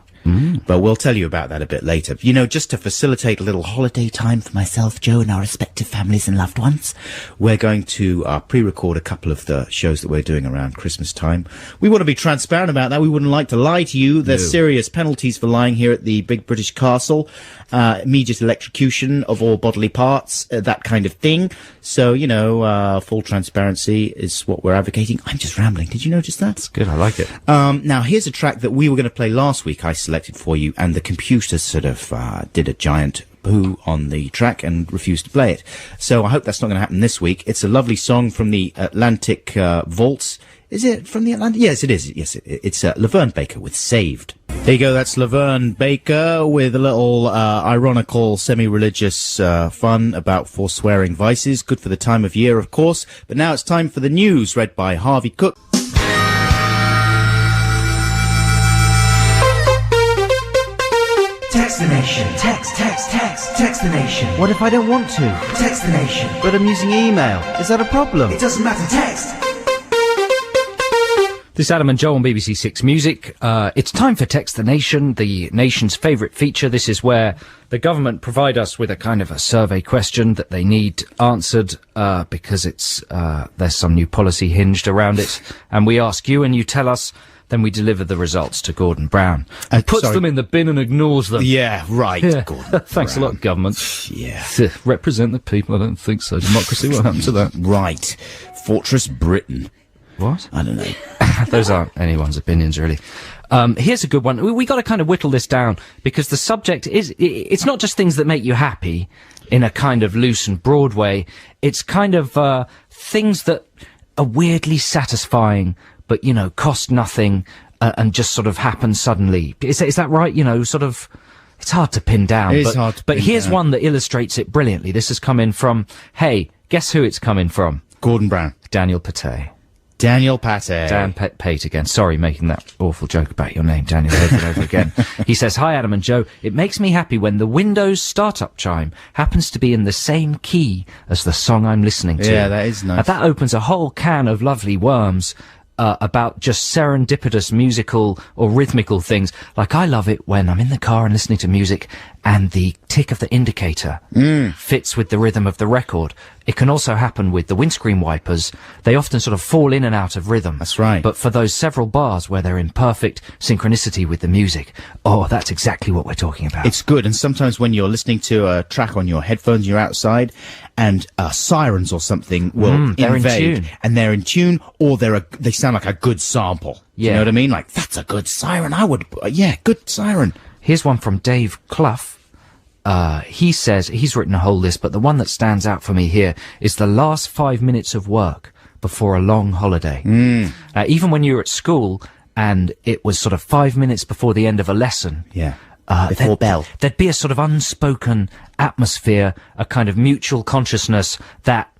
But we'll tell you about that a bit later. You know, just to facilitate a little holiday time for myself, Joe, and our respective families and loved ones, we're going to pre-record a couple of the shows that we're doing around Christmas time. We want to be transparent about that. We wouldn't like to lie to you. There's serious penalties for lying here at the Big British Castle. Immediate electrocution of all bodily parts, that kind of thing. So, you know, full transparency is what we're advocating. I'm just rambling. Did you notice that? That's good. I like it. Now, here's a track that we were going to play last week. I selected for you, and the computer sort of did a giant poo on the track and refused to play it. So I hope that's not going to happen this week. It's a lovely song from the Atlantic Vaults. Is it from the Atlantic? Yes, it is. Yes, it's Laverne Baker with Saved. There you go. That's Laverne Baker with a little ironical, semi-religious fun about forswearing vices. Good for the time of year, of course. But now it's time for the news, read by Harvey Cook. Text the nation. Text the nation. What if I don't want to? Text the nation. But I'm using email. Is that a problem? It doesn't matter, text. This is Adam and Joe on BBC Six Music. It's time for Text the Nation, the nation's favourite feature. This is where the government provide us with a kind of a survey question that they need answered because it's there's some new policy hinged around it. And we ask you and you tell us, then we deliver the results to Gordon Brown. Puts them in the bin and ignores them. Yeah, right. Yeah. Gordon Thanks Brown. a lot, government. Yeah. Represent the people. I don't think so. Democracy, what happened to that? Right. Fortress Britain. What? I don't know. Those aren't anyone's opinions, really. Here's a good one. We got to kind of whittle this down because the subject it's not just things that make you happy in a kind of loose and broad way. It's kind of things that are weirdly satisfying, but, you know, cost nothing and just sort of happen suddenly. Is that right? You know, sort of... It's hard to pin down. It is hard to but pin here's down. one that illustrates it brilliantly. This has come in from... Hey, guess who it's coming from? Gordon Brown. Daniel Pate. Daniel Pate. Dan Pate again. Sorry, making that awful joke about your name, Daniel, over and over again. He says, "Hi, Adam and Joe. It makes me happy when the Windows startup chime happens to be in the same key as the song I'm listening to." Yeah, that is nice. Now, that opens a whole can of lovely worms about just serendipitous musical or rhythmical things. Like, I love it when I'm in the car and listening to music and the tick of the indicator fits with the rhythm of the record. It can also happen with the windscreen wipers. They often sort of fall in and out of rhythm. That's right. But for those several bars where they're in perfect synchronicity with the music, oh, that's exactly what we're talking about. It's good, and sometimes when you're listening to a track on your headphones, you're outside, and sirens or something will they're in invade, tune. and they're in tune, or they sound like a good sample. Yeah. You know what I mean? Like, that's a good siren. Good siren. Here's one from Dave Clough. He says, he's written a whole list, but the one that stands out for me here is the last 5 minutes of work before a long holiday. Even when you were at school and it was sort of 5 minutes before the end of a lesson. Yeah. Before bell. There'd be a sort of unspoken atmosphere, a kind of mutual consciousness that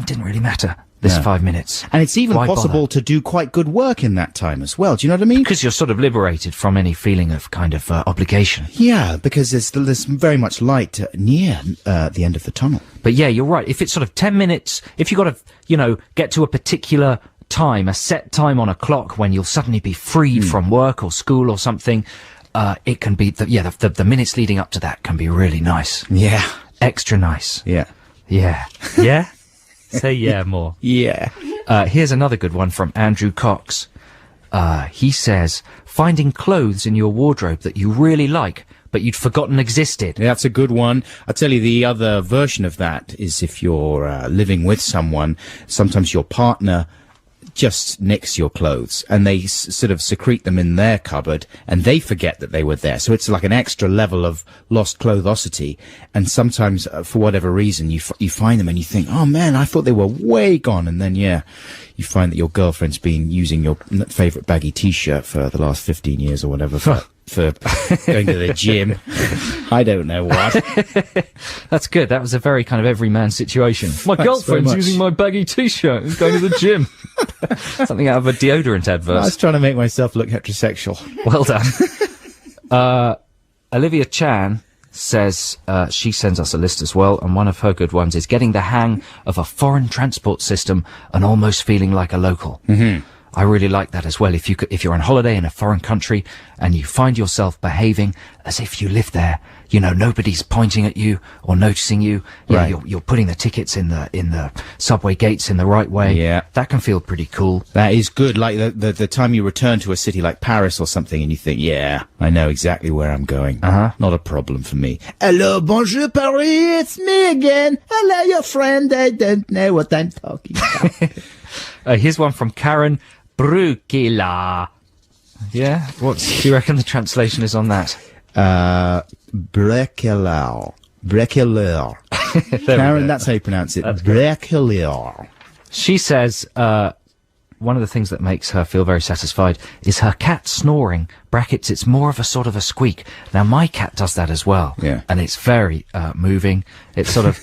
didn't really matter. This 5 minutes. And it's even Why possible bother? to do quite good work in that time as well. Do you know what I mean? Because you're sort of liberated from any feeling of kind of obligation. Yeah, because there's very much light near the end of the tunnel. But yeah, you're right. If it's sort of 10 minutes, if you've got to, you know, get to a particular time, a set time on a clock when you'll suddenly be freed from work or school or something, it can be, the minutes leading up to that can be really nice. Yeah. Extra nice. Yeah. Yeah. Yeah? Say yeah more. Yeah. Here's another good one from Andrew Cox. He says, finding clothes in your wardrobe that you really like, but you'd forgotten existed. Yeah, that's a good one. I'll tell you the other version of that is if you're living with someone, sometimes your partner just nicks your clothes and they sort of secrete them in their cupboard and they forget that they were there. So it's like an extra level of lost clothosity. And sometimes for whatever reason you find them and you think, oh man, I thought they were way gone. And then, yeah, you find that your girlfriend's been using your favorite baggy t-shirt for the last 15 years or whatever for going to the gym. I don't know what. That's good. That was a very kind of everyman situation. My Thanks girlfriend's very much. using my baggy t-shirt and going to the gym. Something out of a deodorant advert. I was trying to make myself look heterosexual. Well done. Olivia Chan says she sends us a list as well, and one of her good ones is getting the hang of a foreign transport system and almost feeling like a local. Mm-hmm. I really like that as well. If you're on holiday in a foreign country and you find yourself behaving as if you live there, you know, nobody's pointing at you or noticing you. Right. You're putting the tickets in the subway gates in the right way. Yeah. That can feel pretty cool. That is good. Like the time you return to a city like Paris or something and you think, yeah, I know exactly where I'm going. Uh-huh. Not a problem for me. Hello, bonjour, Paris. It's me again. Hello, your friend. I don't know what I'm talking about. Here's one from Karen Brukila. Yeah? Do you reckon the translation is on that? Brekelar. Karen, that's how you pronounce it. Brekelar. She says, one of the things that makes her feel very satisfied is her cat snoring. Brackets, it's more of a sort of a squeak. Now, my cat does that as well. Yeah. And it's very moving. It's sort of...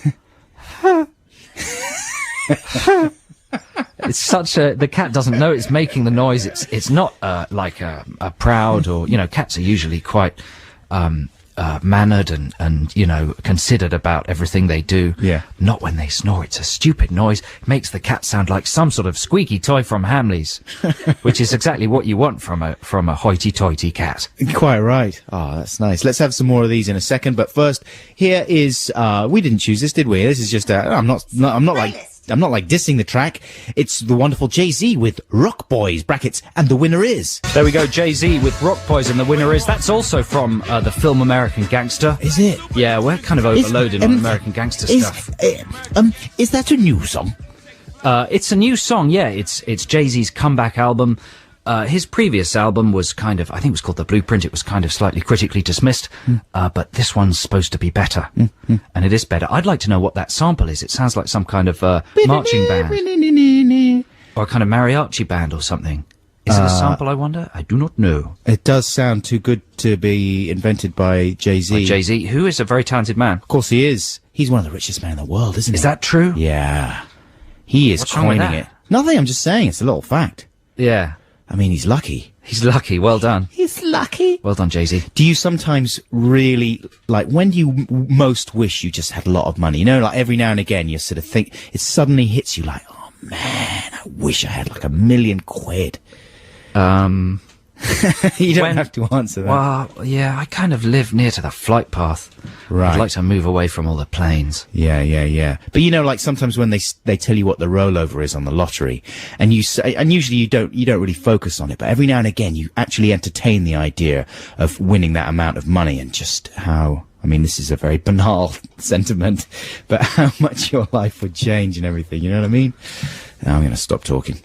It's the cat doesn't know it's making the noise. It's not like a proud or, you know, cats are usually quite mannered and, you know, considered about everything they do. Yeah. Not when they snore. It's a stupid noise. It makes the cat sound like some sort of squeaky toy from Hamleys, which is exactly what you want from a hoity-toity cat. Quite right. Oh, that's nice. Let's have some more of these in a second. But first, here is, we didn't choose this, did we? This is just, I'm not like dissing the track. It's the wonderful Jay-Z with Rock Boys, brackets, and the winner is. There we go, Jay-Z with Rock Boys, and the winner is. That's also from the film American Gangster. Is it? Yeah, we're kind of overloaded on American Gangster stuff. Is that a new song? It's a new song, yeah. It's Jay-Z's comeback album. His previous album was kind of, I think it was called The Blueprint. It was kind of slightly critically dismissed. But this one's supposed to be better. And it is better. I'd like to know what that sample is. It sounds like some kind of marching band. Or a kind of mariachi band or something. Is it a sample, I wonder? I do not know. It does sound too good to be invented by Jay-Z. Jay-Z, who is a very talented man. Of course he is. He's one of the richest men in the world, isn't he? Is that true? Yeah. He is What's wrong with coining that? it. Nothing, I'm just saying. It's a little fact. Yeah. I mean, he's lucky. He's lucky. Well done. He's lucky. Well done, Jay-Z. Do you sometimes really, like, when do you most wish you just had a lot of money? You know, like, every now and again, you sort of think, it suddenly hits you like, oh, man, I wish I had, like, £1 million. You don't have to answer that. Well, yeah, I kind of live near to the flight path. Right. I'd like to move away from all the planes. Yeah. But you know, like sometimes when they tell you what the rollover is on the lottery, and you say, and usually you don't really focus on it, but every now and again you actually entertain the idea of winning that amount of money and just how, I mean, this is a very banal sentiment, but how much your life would change and everything, you know what I mean? Now I'm going to stop talking.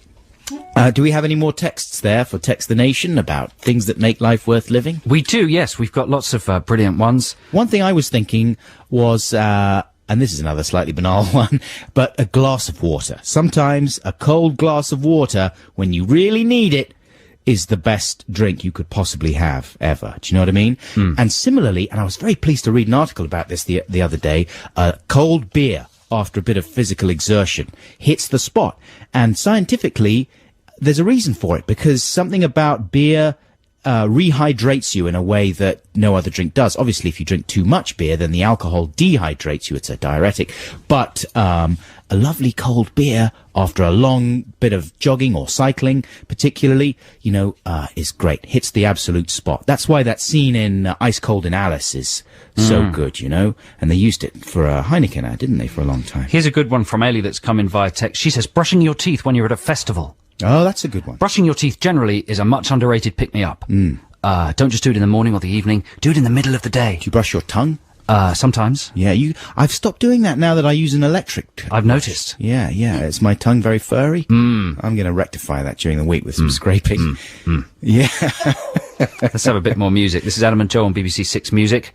Do we have any more texts there for Text the Nation about things that make life worth living? We do, yes. We've got lots of brilliant ones. One thing I was thinking was, and this is another slightly banal one, but a glass of water. Sometimes a cold glass of water, when you really need it, is the best drink you could possibly have ever. Do you know what I mean? And similarly, and I was very pleased to read an article about this the other day, cold beer after a bit of physical exertion hits the spot. And scientifically, there's a reason for it, because something about beer rehydrates you in a way that no other drink does. Obviously, if you drink too much beer, then the alcohol dehydrates you. It's a diuretic. But a lovely cold beer after a long bit of jogging or cycling, particularly, you know, is great. Hits the absolute spot. That's why that scene in Ice Cold in Alice is so good, you know. And they used it for a Heineken ad, didn't they, for a long time? Here's a good one from Ellie that's come in via text. She says, brushing your teeth when you're at a festival. Oh, that's a good one. Brushing your teeth generally is a much underrated pick-me-up. Don't just do it in the morning or the evening. Do it in the middle of the day. Do you brush your tongue? Sometimes. Yeah, I've stopped doing that now that I use an electric. I've noticed. Yeah. Is my tongue very furry? I'm going to rectify that during the week with some scraping. Yeah. Let's have a bit more music. This is Adam and Joe on BBC Six Music.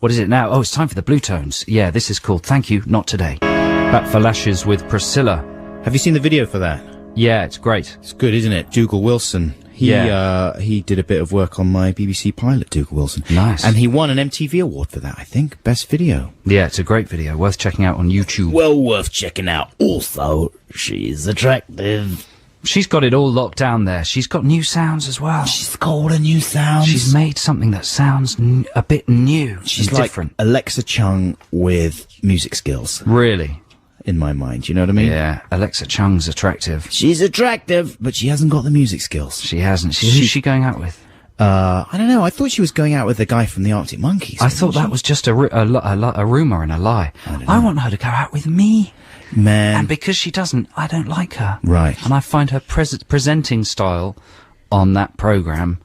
What is it now? Oh, it's time for the Blue Tones. Yeah, this is called Thank You, Not Today. Back for Lashes with Priscilla. Have you seen the video for that? Yeah, it's great. It's good, isn't it? Dougal Wilson. He did a bit of work on my BBC pilot, Dougal Wilson. Nice. And he won an MTV award for that, I think. Best video. Yeah, it's a great video. Worth checking out on YouTube. Well worth checking out. Also, she's attractive. She's got it all locked down there. She's got new sounds as well. She's got all the new sounds. She's made something that sounds a bit new. She's and like different. Alexa Chung with music skills, Really? in my mind. You know what I mean? Yeah. Alexa Chung's attractive. She's attractive, but she hasn't got the music skills. She hasn't. Who's she going out with? I don't know. I thought she was going out with the guy from the Arctic Monkeys. I thought that was just a rumour and a lie. I want her to go out with me. Man. And because she doesn't, I don't like her. Right. And I find her presenting style on that programme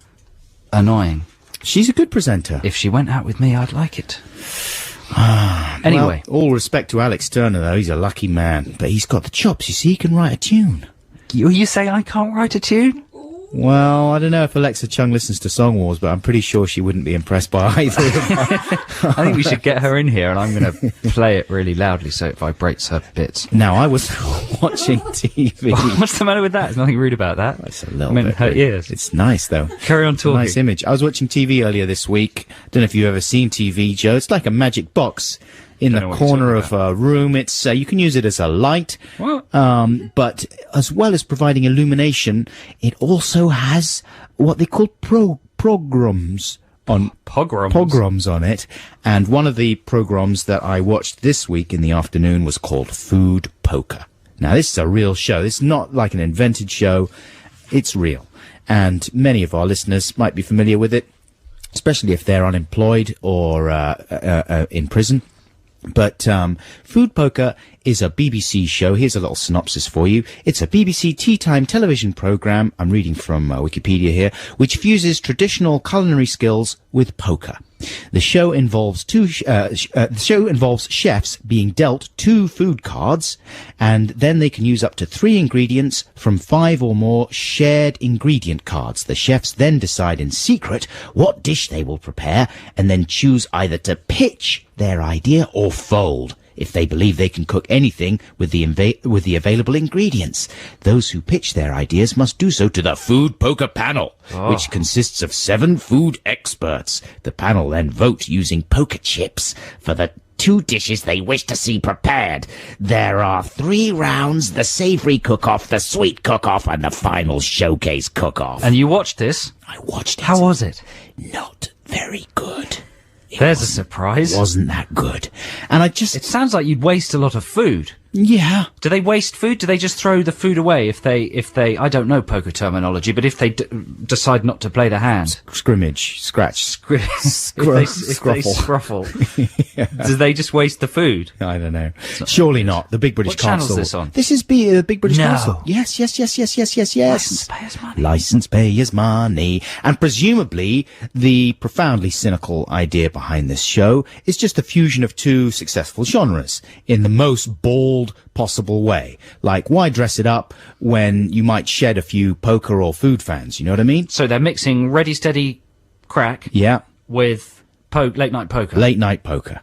annoying. She's a good presenter. If she went out with me, I'd like it. Anyway. Well, all respect to Alex Turner, though. He's a lucky man. But he's got the chops. You see, he can write a tune. You say I can't write a tune? Well, I don't know if Alexa Chung listens to Song Wars, but I'm pretty sure she wouldn't be impressed by either of them. I think we should get her in here, and I'm going to play it really loudly so it vibrates her bits. Now, I was watching TV. What's the matter with that? There's nothing rude about that. It's a little bit. her ears. It's nice, though. Carry on talking. Nice image. I was watching TV earlier this week. Don't know if you've ever seen TV, Joe. It's like a magic box in the corner of a room. It's you can use it as a light. What? But as well as providing illumination, it also has what they call pogroms on pogroms on it. And one of the pogroms that I watched this week in the afternoon was called Food Poker. Now, this is a real show. It's not like an invented show. It's real. And many of our listeners might be familiar with it, especially if they're unemployed or in prison. But Food Poker is a BBC show. Here's a little synopsis for you. It's a BBC tea time television programme, I'm reading from Wikipedia here, which fuses traditional culinary skills with poker. The show involves chefs being dealt 2 food cards, and then they can use up to 3 ingredients from 5 or more shared ingredient cards. The chefs then decide in secret what dish they will prepare, and then choose either to pitch their idea or fold if they believe they can cook anything with the available ingredients. Those who pitch their ideas must do so to the Food Poker panel, which consists of 7 food experts. The panel then vote using poker chips for the 2 dishes they wish to see prepared. There are 3 rounds: the savoury cook-off, the sweet cook-off, and the final showcase cook-off. And you watched this? I watched it. How was it? Not very good. There's a surprise. It wasn't that good. And It sounds like you'd waste a lot of food. Yeah. Do they waste food? Do they just throw the food away if they I don't know poker terminology, but if they decide not to play the hand? Scrimmage. Scratch. If they scruffle. Do they just waste the food? I don't know. Surely not. The Big British What Castle. channel's this on? This is the Big British No. Castle. Yes. License payers money. License payers money. And presumably, the profoundly cynical idea behind this show is just the fusion of 2 successful genres in the most bald possible way. Like, why dress it up when you might shed a few poker or food fans? You know what I mean? So they're mixing ready, steady, crack Yeah. with late night poker. Late night poker.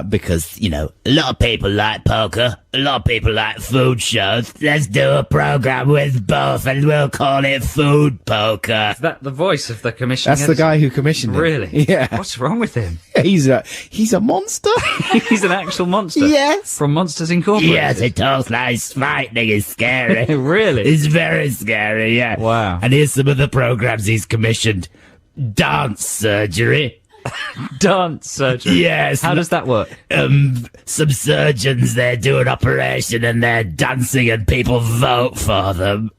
Because, you know, a lot of people like poker, a lot of people like food shows. Let's do a program with both and we'll call it Food Poker. Is that the voice of the commissioning That's the guy who commissioned it. Really? Yeah. What's wrong with him? He's a monster. He's an actual monster. Yes. From Monsters Incorporated. Yes, it talks like frightening. It's scary. Really? It's very scary, yeah. Wow. And here's some of the programs he's commissioned. Dance surgery. Dance surgery. Yes. How does that work? Some surgeons, they do an operation and they're dancing and people vote for them.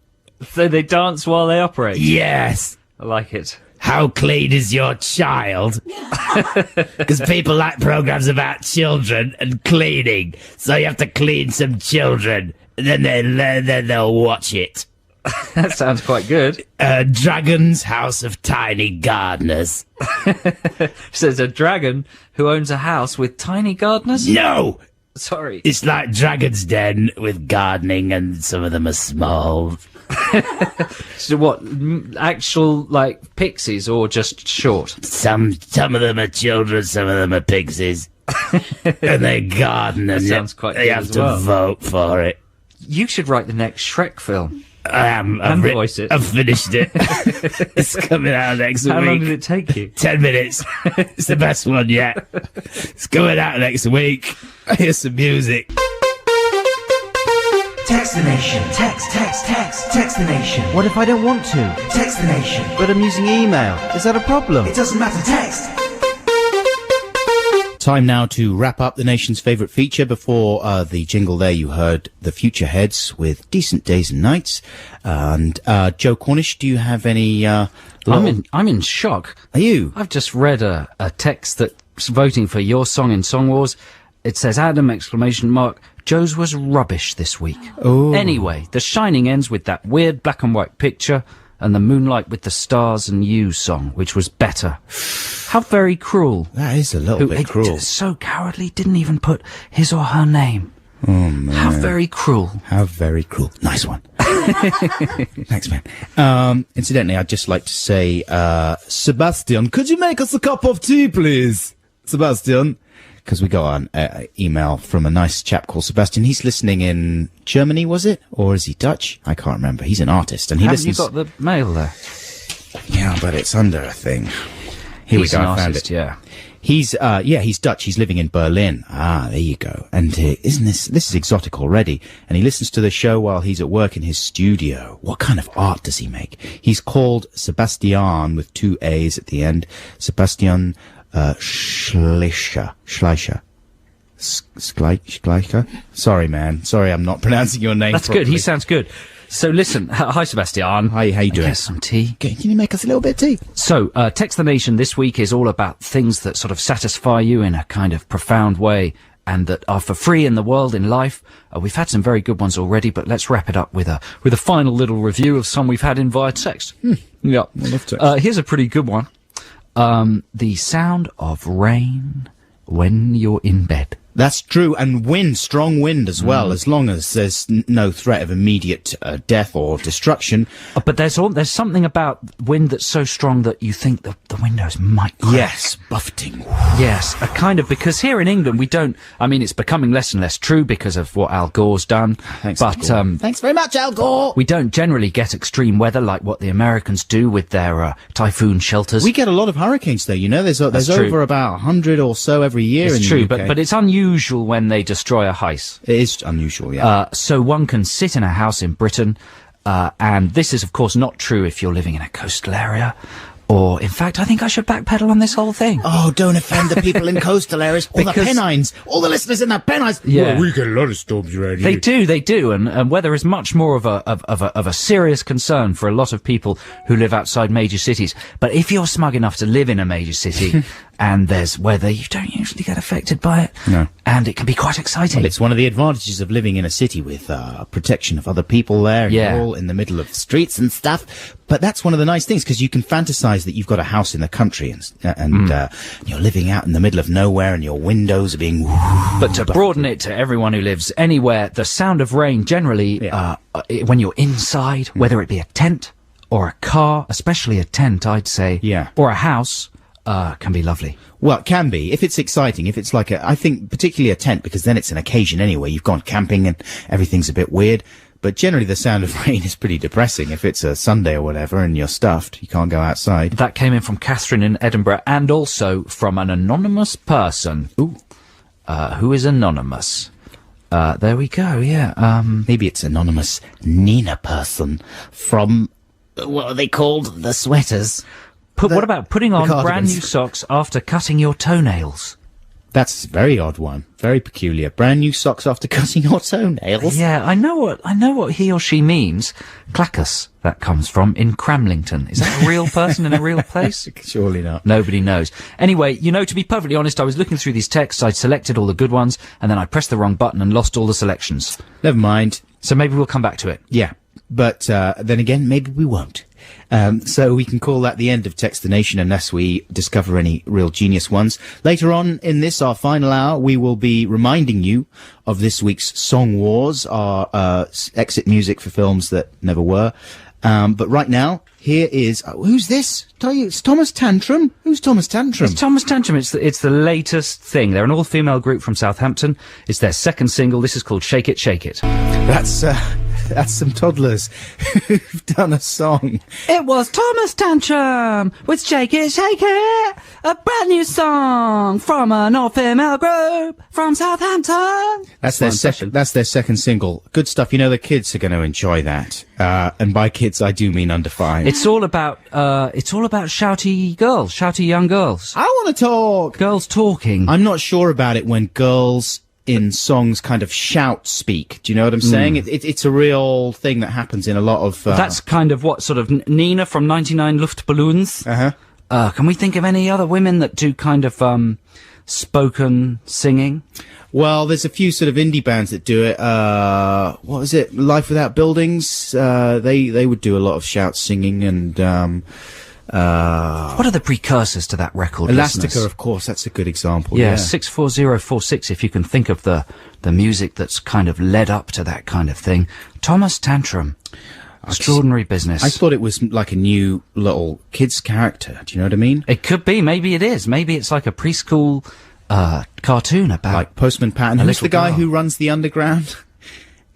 So they dance while they operate? Yes. I like it. How clean is your child? Because people like programs about children and cleaning. So you have to clean some children. And then they'll watch it. That sounds quite good. Dragon's House of Tiny Gardeners. So there's a dragon who owns a house with tiny gardeners? No! Sorry. It's like Dragon's Den with gardening, and some of them are small. So what, actual, like, pixies or just short? Some of them are children, some of them are pixies. And they garden, and That sounds quite they good have as to well. vote for it. You should write the next Shrek film. I am. And voice it. I've finished it. It's coming out next week. How long did it take you? 10 minutes. It's the best one yet. It's coming out next week. Here's some music. Text the nation. Text the nation. What if I don't want to? Text the nation. But I'm using email. Is that a problem? It doesn't matter, text. Time now to wrap up the nation's favourite feature. Before the jingle there, you heard the Future Heads with Decent Days and Nights. And Joe Cornish, do you have any... I'm in shock. Are you? I've just read a text that's voting for your song in Song Wars. It says, Adam, ! Joe's was rubbish this week. Oh. Anyway, The Shining ends with that weird black and white picture and the Moonlight with the Stars and You song, which was better. How very cruel. That is a little bit cruel. So cowardly, didn't even put his or her name. Oh, man. How very cruel. How very cruel. Nice one. Thanks, man. Incidentally, I'd just like to say, Sebastian, could you make us a cup of tea, please? Sebastian. Because we got an email from a nice chap called Sebastian. He's listening in Germany, was it? Or is he Dutch? I can't remember. He's an artist, and he listens... Have you got the mail there? Yeah, but it's under a thing. Here we go, I found it. Yeah. He's Dutch. He's living in Berlin. Ah, there you go. And isn't this is exotic already? And he listens to the show while he's at work in his studio. What kind of art does he make? He's called Sebastian with 2 A's at the end. Sebastian Schleicher. Schleicher? Sorry, man. Sorry, I'm not pronouncing your name That's properly. good. He sounds good. So listen, hi Sebastian. Hi, how you doing? Get some tea. Can you make us a little bit of tea? So, Text the Nation this week is all about things that sort of satisfy you in a kind of profound way and that are for free in the world, in life. We've had some very good ones already, but let's wrap it up with a final little review of some we've had in via text. Yeah. I love text. Here's a pretty good one. The sound of rain when you're in bed. That's true, and wind, strong wind as well, as long as there's no threat of immediate death or destruction. But there's something about wind that's so strong that you think the windows might crack. Yes, buffeting. Yes, a kind of, because here in England we don't, I mean, it's becoming less and less true because of what Al Gore's done. Thanks, but, Al Gore. Thanks very much, Al Gore! We don't generally get extreme weather like what the Americans do with their typhoon shelters. We get a lot of hurricanes, though, you know, there's over about 100 or so every year it's in true, the UK. but it's unusual when they destroy a house. It is unusual, yeah. So one can sit in a house in Britain, and this is, of course, not true if you're living in a coastal area. Or, in fact, I think I should backpedal on this whole thing. Oh, don't offend the people in coastal areas, or the Pennines, all the listeners in the Pennines. Yeah. Well, we get a lot of storms around here. They do, and weather is much more of a serious concern for a lot of people who live outside major cities. But if you're smug enough to live in a major city, and there's weather, you don't usually get affected by it. No. And it can be quite exciting. Well, it's one of the advantages of living in a city with protection of other people there, and Yeah. you're all in the middle of streets and stuff. But that's one of the nice things, because you can fantasize that you've got a house in the country and you're living out in the middle of nowhere and your windows are being... But to broaden it to everyone who lives anywhere, the sound of rain generally, when you're inside, whether it be a tent or a car, especially a tent, I'd say, Yeah. or a house, can be lovely. Well, it can be, if it's exciting, if it's like I think particularly a tent, because then it's an occasion anyway. You've gone camping and everything's a bit weird. But generally the sound of rain is pretty depressing. If it's a Sunday or whatever and you're stuffed, you can't go outside. That came in from Catherine in Edinburgh, and also from an anonymous person. Ooh. Who is anonymous. There we go, yeah. Maybe it's anonymous Nina person from, what are they called? The sweaters. What about putting on cardigans. brand new socks after cutting your toenails? That's a very odd one. Very peculiar. Brand new socks after cutting your toenails. Yeah, I know what he or she means. Clackus, that comes from, in Cramlington. Is that a real person in a real place? Surely not. Nobody knows. Anyway, you know, to be perfectly honest, I was looking through these texts, I'd selected all the good ones, and then I pressed the wrong button and lost all the selections. Never mind. So maybe we'll come back to it. Yeah. But then again, maybe we won't. So we can call that the end of Text the Nation unless we discover any real genius ones. Later on in this, our final hour, we will be reminding you of this week's Song Wars, our exit music for films that never were. But right now, here is... who's this? Tell you, it's Thomas Tantrum. Who's Thomas Tantrum? It's Thomas Tantrum. It's the latest thing. They're an all-female group from Southampton. It's their second single. This is called Shake It, Shake It. That's That's some toddlers who've done a song. It was Thomas Tantrum with Shake It, Shake It, a brand new song from an all-female group from Southampton. That's their second single. Good stuff. You know, the kids are going to enjoy that. And by kids, I do mean under 5. It's all about shouty girls, shouty young girls. I want to talk. Girls talking. I'm not sure about it when girls in songs kind of shout speak. Do you know what I'm saying? It's a real thing that happens in a lot of... That's kind of what sort of Nina from 99 Luftballons. Uh-huh. Can we think of any other women that do kind of spoken singing? Well, there's a few sort of indie bands that do it. What was it? Life Without Buildings? They would do a lot of shout singing and... what are the precursors to that record? Elastica, listeners? of course, that's a good example. Yeah, 64046, if you can think of the music that's kind of led up to that kind of thing. Thomas Tantrum. Extraordinary business. I thought it was like a new little kid's character. Do you know what I mean? It could be. Maybe it is. Maybe it's like a preschool cartoon about... Like Postman Pat. And who's the guy who runs the underground?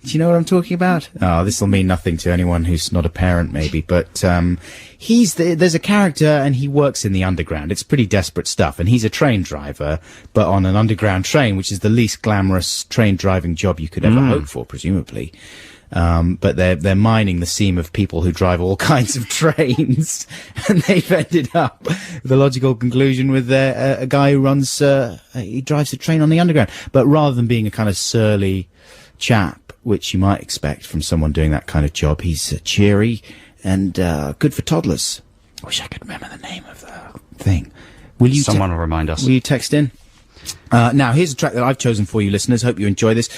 Do you know what I'm talking about? Oh, this will mean nothing to anyone who's not a parent, maybe. But there's a character, and he works in the underground. It's pretty desperate stuff, and he's a train driver, but on an underground train, which is the least glamorous train driving job you could ever hope for, presumably. But they're mining the seam of people who drive all kinds of trains, and they've ended up the logical conclusion with a guy who he drives a train on the underground. But rather than being a kind of surly chap, which you might expect from someone doing that kind of job, he's cheery and good for toddlers. I wish I could remember the name of the thing. Someone will remind us. Will you text in? Now, here's a track that I've chosen for you, listeners. Hope you enjoy this.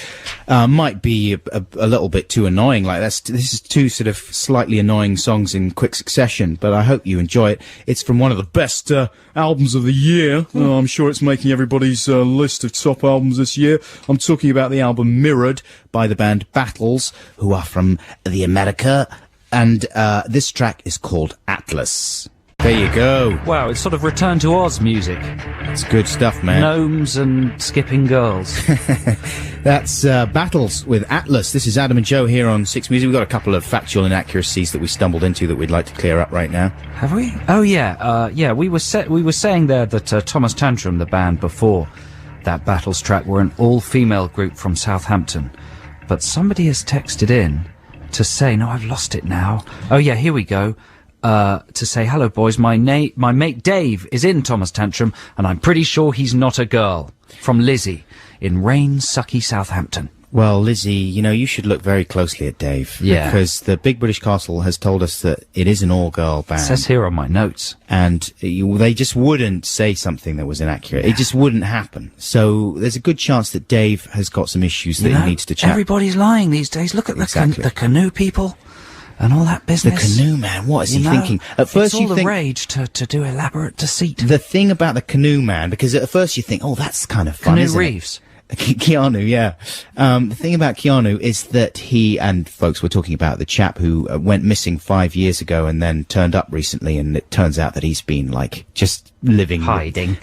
Might be a little bit too annoying. This is two sort of slightly annoying songs in quick succession, but I hope you enjoy it. It's from one of the best albums of the year. I'm sure it's making everybody's list of top albums this year. I'm talking about the album Mirrored by the band Battles, who are from the America, and this track is called Atlas. There you go. Wow, it's sort of Return to Oz music. It's good stuff, man. Gnomes and skipping girls. That's Battles with Atlas. This is Adam and Joe here on Six Music. We've got a couple of factual inaccuracies that we stumbled into that we'd like to clear up right now. Have we? Oh, yeah. We were saying there that Thomas Tantrum, the band before that Battles track, were an all-female group from Southampton. But somebody has texted in to say, no, I've lost it now. Oh, yeah, here we go. To say, hello boys, my mate Dave is in Thomas Tantrum, and I'm pretty sure he's not a girl. From Lizzie, in rain-sucky Southampton. Well, Lizzie, you should look very closely at Dave. Yeah. Because the Big British Castle has told us that it is an all-girl band. It says here on my notes. And they just wouldn't say something that was inaccurate. It just wouldn't happen. So there's a good chance that Dave has got some issues that he needs to chat. Everybody's lying these days. Look at the canoe people. And all that business. The canoe man, what is he thinking? At first, it's all the rage to do elaborate deceit. The thing about the canoe man, because at first you think, oh, that's kind of fun, Keanu Reeves. Keanu, yeah. The thing about Keanu is that he, and folks, we're talking about the chap who went missing 5 years ago and then turned up recently, and it turns out that he's been, just living... Hiding.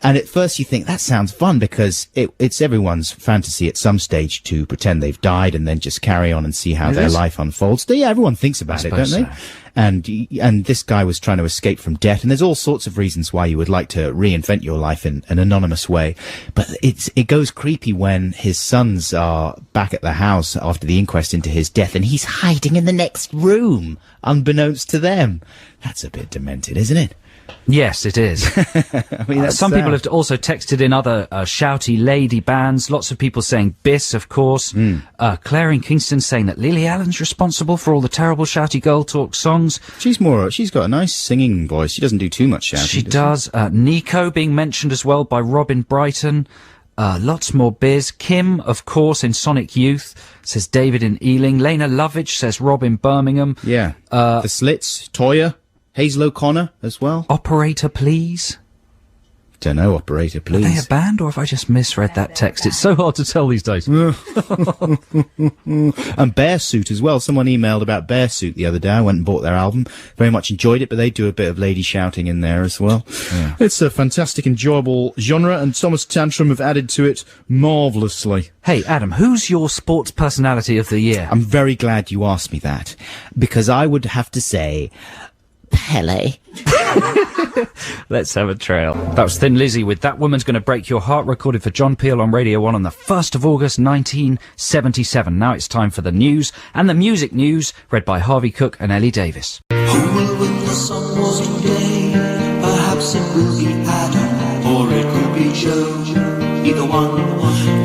And at first you think, that sounds fun, because it's everyone's fantasy at some stage to pretend they've died and then just carry on and see how their life unfolds. Yeah, everyone thinks about it, don't they? And this guy was trying to escape from death, and there's all sorts of reasons why you would like to reinvent your life in an anonymous way. But it goes creepy when his sons are back at the house after the inquest into his death, and he's hiding in the next room, unbeknownst to them. That's a bit demented, isn't it? Yes, it is. I mean, some people have also texted in other shouty lady bands. Lots of people saying Biss, of course. Claire in Kingston saying that Lily Allen's responsible for all the terrible shouty girl talk songs. She's got a nice singing voice. She doesn't do too much shouting. She does. Nico being mentioned as well by Robin Brighton. Lots more biz. Kim, of course, in Sonic Youth, says David in Ealing. Lena Lovitch says Robin Birmingham. Yeah. The Slits, Toya. Hazel O'Connor as well. Operator, please. Don't know, operator, Are they a please. band, or have I just misread that text? It's so hard to tell these days. And Bearsuit as well. Someone emailed about Bearsuit the other day. I went and bought their album. Very much enjoyed it, but they do a bit of lady shouting in there as well. Yeah. It's a fantastic, enjoyable genre, and Thomas Tantrum have added to it marvellously. Hey, Adam, who's your sports personality of the year? I'm very glad you asked me that, because I would have to say Pele. Let's have a trail. That was Thin Lizzy with That Woman's Gonna Break Your Heart, recorded for John Peel on Radio 1 on the 1st of August 1977. Now it's time for the news, and the music news, read by Harvey Cook and Ellie Davis. Who will win the song wars today? Perhaps it will be Adam, or it will be Joe. Either one,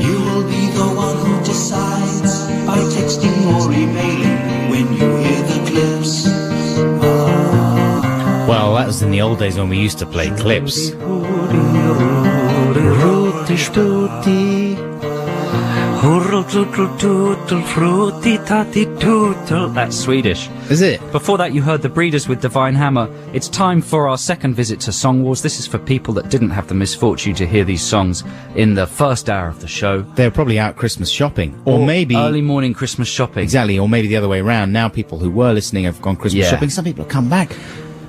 you will be the one who decides by texting or emailing when you hear the clips. Well, that was in the old days when we used to play clips. That's Swedish. Is it? Before that, you heard The Breeders with Divine Hammer. It's time for our second visit to Song Wars. This is for people that didn't have the misfortune to hear these songs in the first hour of the show. They're probably out Christmas shopping. Or maybe... early morning Christmas shopping. Exactly, or maybe the other way around. Now people who were listening have gone Christmas Yeah. shopping. Some people have come back.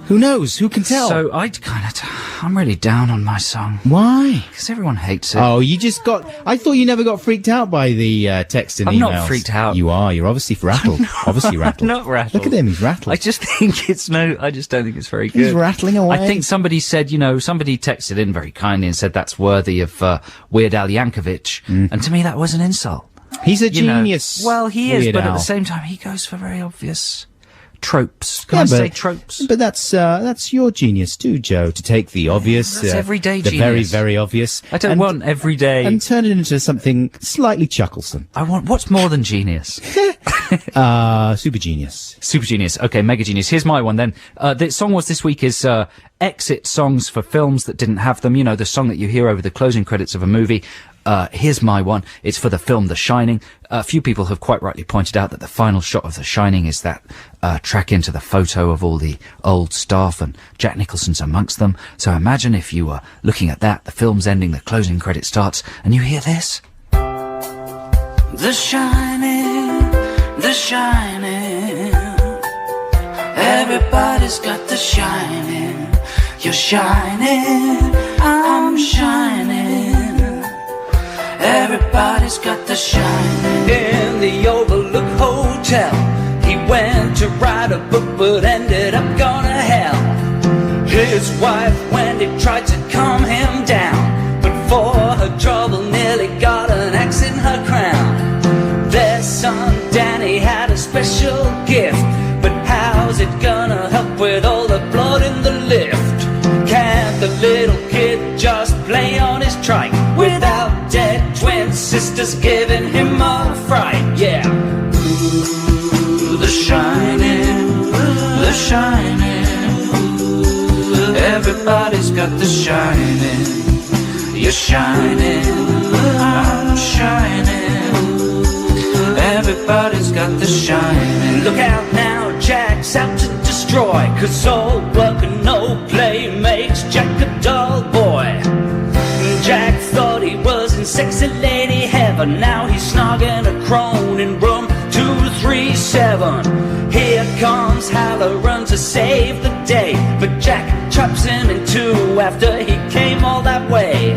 Who knows? Who can tell? So I'm really down on my song. Why? Because everyone hates it. Oh, you just got... I thought you never got freaked out by the text and I'm emails. not freaked out. You are. You're obviously rattled. Obviously rattled. Not rattled. Look at him. He's rattled. I just think I just don't think it's very good. He's rattling away. I think somebody said, somebody texted in very kindly and said that's worthy of Weird Al Yankovic. And to me, that was an insult. He's a You know. genius. Well, he is, Weird but at Al. the same time, he goes for very obvious tropes. Can I say tropes? But that's your genius too, Joe, to take the obvious, That's everyday the genius. very, very obvious. I don't want every day. And turn it into something slightly chucklesome. I want what's more than genius. Super genius. Super genius. Okay, mega genius. Here's my one then. The song was this week is exit songs for films that didn't have them. You know, the song that you hear over the closing credits of a movie. Here's my one. It's for the film The Shining. A few people have quite rightly pointed out that the final shot of The Shining is that track into the photo of all the old staff, and Jack Nicholson's amongst them. So imagine if you were looking at that, the film's ending, the closing credit starts, and you hear this. The Shining, The Shining. Everybody's got the shining. You're shining, I'm shining. Everybody's got the shining. In the Overlook Hotel, he went to write a book but ended up going to hell. His wife Wendy tried to calm him down, but for her trouble nearly got an axe in her crown. Their son Danny had a special gift, but how's it gonna help with all the blood in the lift? Can't the little kid just play on his trike without dead twin sisters giving him a fright? Yeah. Ooh, The Shining, The Shining. Ooh, everybody's got the shining. You're shining, I'm shining. Everybody's got the shining. Look out now, Jack's out to destroy, 'cause all work and no play makes Jack a dull boy. Jack thought he was in sexy lady heaven. Now he's snogging a crone in room 237. Here comes Halloran to save the day, but Jack chops him in two after he came all that way.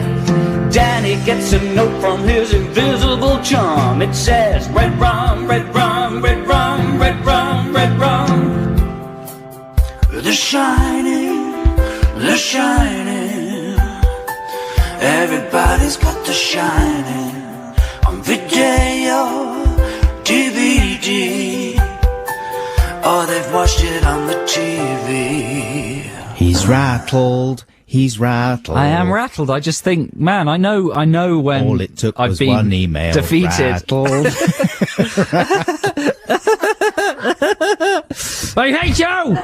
Danny gets a note from his invisible chum. It says, red rum, red rum, red rum, red rum, red rum. The Shining, The Shining. Everybody's got the shining. On video, DVD, or they've watched it on the TV. He's rattled. He's rattled. I am rattled. I just think, man, I know when All it took I've was been one email. defeated. Rattled. Hey, Joe!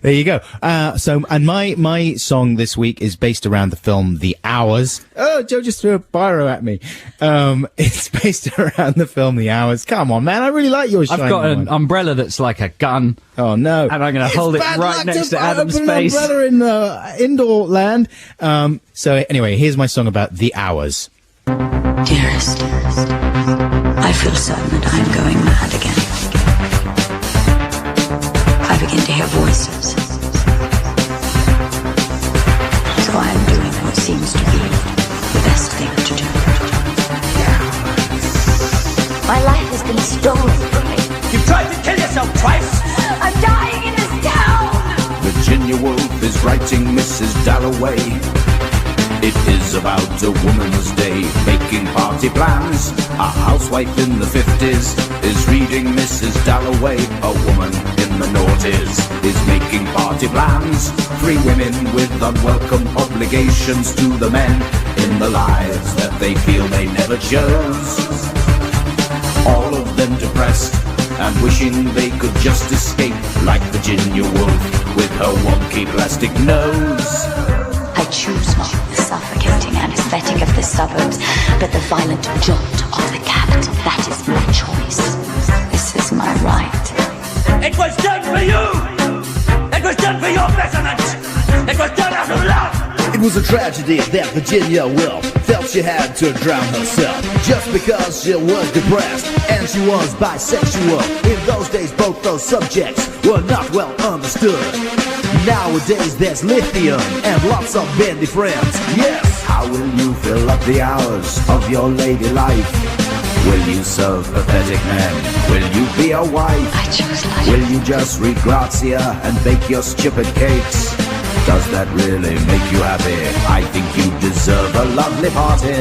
There you go. And my song this week is based around the film The Hours. Oh, Joe just threw a biro at me. It's based around the film The Hours. Come on, man. I really like your shiny I've got an one. umbrella that's like a gun. Oh, no. And I'm going to hold it right next to Adam's open face. An umbrella in indoor land. So anyway, here's my song about The Hours. Dearest, I feel certain that I'm going mad again. I begin to hear voices. So I am doing what seems to be the best thing to do. My life has been stolen from me. You tried to kill yourself twice. I'm dying in this town. Virginia Woolf is writing Mrs. Dalloway. It is about a woman's day, making party plans. A housewife in the 50s is reading Mrs. Dalloway. A woman in the noughties is making party plans. 3 women with unwelcome obligations to the men in the lives that they feel they never chose. All of them depressed and wishing they could just escape, like Virginia Woolf with her wonky plastic nose. I choose not the suffocating anesthetic of the suburbs, but the violent jolt of the capital. That is my choice. This is my right. It was done for you! It was done for your betterment! It was done out of love! It was a tragedy that Virginia Woolf felt she had to drown herself just because she was depressed and she was bisexual. In those days, both those subjects were not well understood. Nowadays, there's lithium and lots of bendy friends. Yes! How will you fill up the hours of your lady life? Will you serve pathetic men? Will you be a wife? I choose life. Will you just read Grazia and bake your stupid cakes? Does that really make you happy? I think you deserve a lovely party.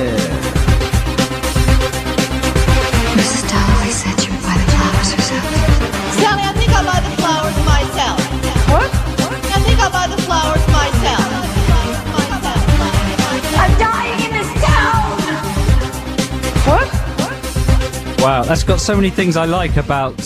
Mrs. Dalloway said you would buy the flowers herself. Sally, I think I'll buy the flowers myself. What? I think I'll buy the flowers myself. I'm dying in this town. What? Wow, that's got so many things I like about,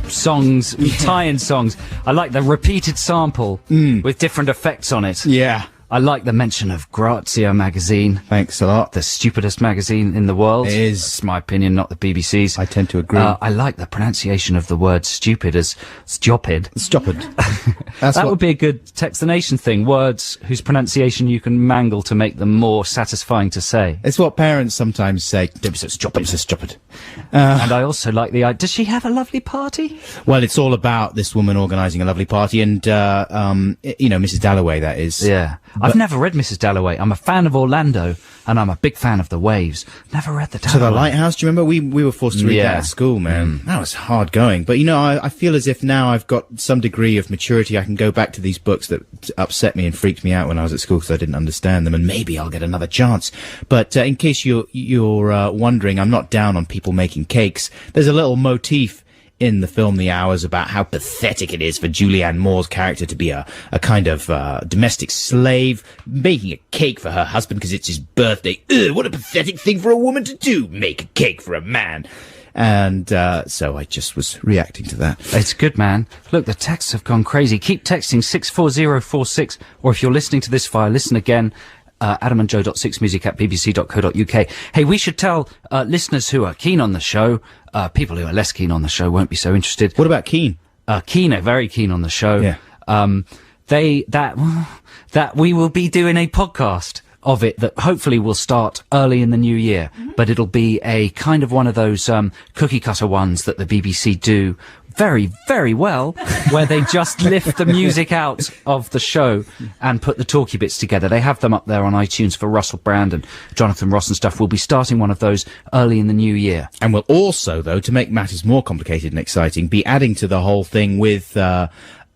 songs, tie-in songs. I like the repeated sample with different effects on it. Yeah. I like the mention of Grazia magazine. Thanks a lot. The stupidest magazine in the world. It is. It's my opinion, not the BBC's. I tend to agree. I like the pronunciation of the word stupid as stupid. Stupid. That would be a good Text the Nation thing. Words whose pronunciation you can mangle to make them more satisfying to say. It's what parents sometimes say. It's stupid. It's stupid. And I also like the idea. Does she have a lovely party? Well, it's all about this woman organising a lovely party and, Mrs. Dalloway, that is. Yeah. I've never read Mrs. Dalloway. I'm a fan of Orlando, and I'm a big fan of The Waves. Never read the Dalloway. To the Lighthouse, do you remember? We were forced to read that at school, man. That was hard going. But, I feel as if now I've got some degree of maturity. I can go back to these books that upset me and freaked me out when I was at school because I didn't understand them, and maybe I'll get another chance. But in case you're wondering, I'm not down on people making cakes. There's a little motif in the film The Hours about how pathetic it is for Julianne Moore's character to be a kind of domestic slave, making a cake for her husband because it's his birthday. Ugh, what a pathetic thing for a woman to do, make a cake for a man. And so I just was reacting to that. It's good, man. Look, the texts have gone crazy. Keep texting 64046, or if you're listening to this via Listen Again, adamandjoe.6music@bbc.co.uk. Hey, we should tell listeners who are keen on the show, people who are less keen on the show won't be so interested. What about keen? Keen are very keen on the show. Yeah. That we will be doing a podcast of it that hopefully will start early in the new year, but it'll be a kind of one of those cookie cutter ones that the BBC do very, very well, where they just lift the music out of the show and put the talkie bits together. They have them up there on iTunes for Russell Brand and Jonathan Ross and stuff. We'll be starting one of those early in the new year. And we'll also, though, to make matters more complicated and exciting, be adding to the whole thing with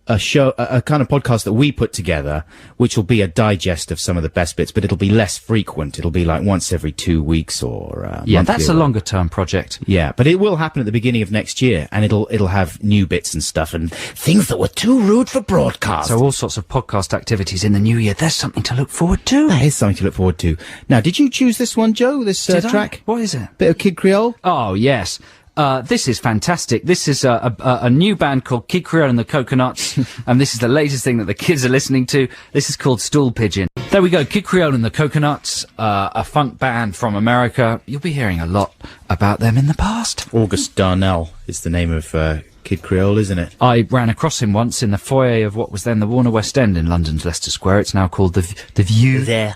a show, a kind of podcast that we put together, which will be a digest of some of the best bits, but it'll be less frequent. It'll be like once every 2 weeks or yeah, monthly that's a longer term project. Yeah, but it will happen at the beginning of next year, and it'll have new bits and stuff and things that were too rude for broadcast. So all sorts of podcast activities in the new year. There's something to look forward to. That is something to look forward to. Now, did you choose this one, Joe? This track? What is it? Bit of Kid Creole? Oh, yes. This is fantastic. This is a new band called Kid Creole and the Coconuts, and this is the latest thing that the kids are listening to. This is called Stool Pigeon. There we go, Kid Creole and the Coconuts, a funk band from America. You'll be hearing a lot about them in the past. August Darnell is the name of Kid Creole, isn't it? I ran across him once in the foyer of what was then the Warner West End in London's Leicester Square. It's now called the View. There.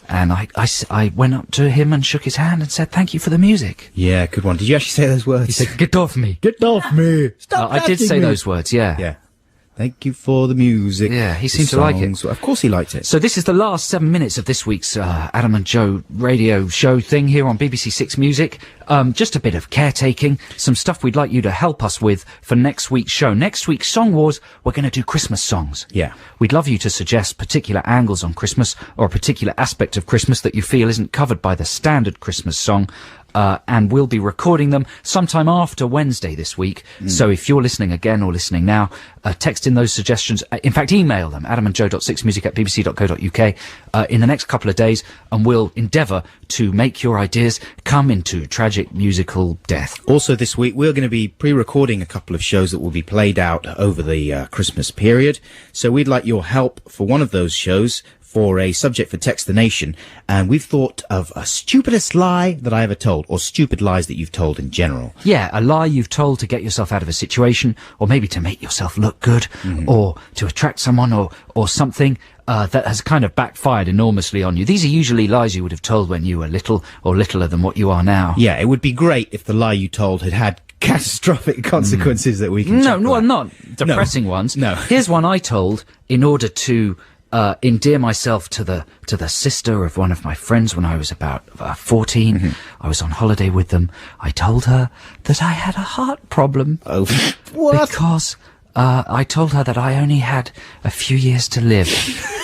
And I went up to him and shook his hand and said, thank you for the music. Yeah, good one. Did you actually say those words? He said, get off me. Get off me! Stop I did touching say me. those words, yeah. Yeah. Thank you for the music. Yeah, he the seemed to like it. songs. Of course he liked it. So this is the last 7 minutes of this week's Adam and Joe radio show thing here on BBC Six Music. Just a bit of caretaking, some stuff we'd like you to help us with for next week's show. Next week's Song Wars, we're going to do Christmas songs. Yeah. We'd love you to suggest particular angles on Christmas or a particular aspect of Christmas that you feel isn't covered by the standard Christmas song. And we'll be recording them sometime after Wednesday this week. So if you're listening again or listening now, text in those suggestions. In fact, email them, adamandjoe.sixmusic@bbc.co.uk in the next couple of days, and we'll endeavour to make your ideas come into tragic musical death. Also this week, we're going to be pre-recording a couple of shows that will be played out over the Christmas period. So we'd like your help for one of those shows, for a subject for Text the Nation, and we've thought of a stupidest lie that I ever told, or stupid lies that you've told in general. Yeah, a lie you've told to get yourself out of a situation, or maybe to make yourself look good, or to attract someone, or something that has kind of backfired enormously on you. These are usually lies you would have told when you were little, or littler than what you are now. Yeah, it would be great if the lie you told had catastrophic consequences that we can No, chuckle well, at. not depressing ones. No. Here's one I told in order to endear myself to the sister of one of my friends when I was about 14. I was on holiday with them. I told her that I had a heart problem. Oh, what? Because I told her that I only had a few years to live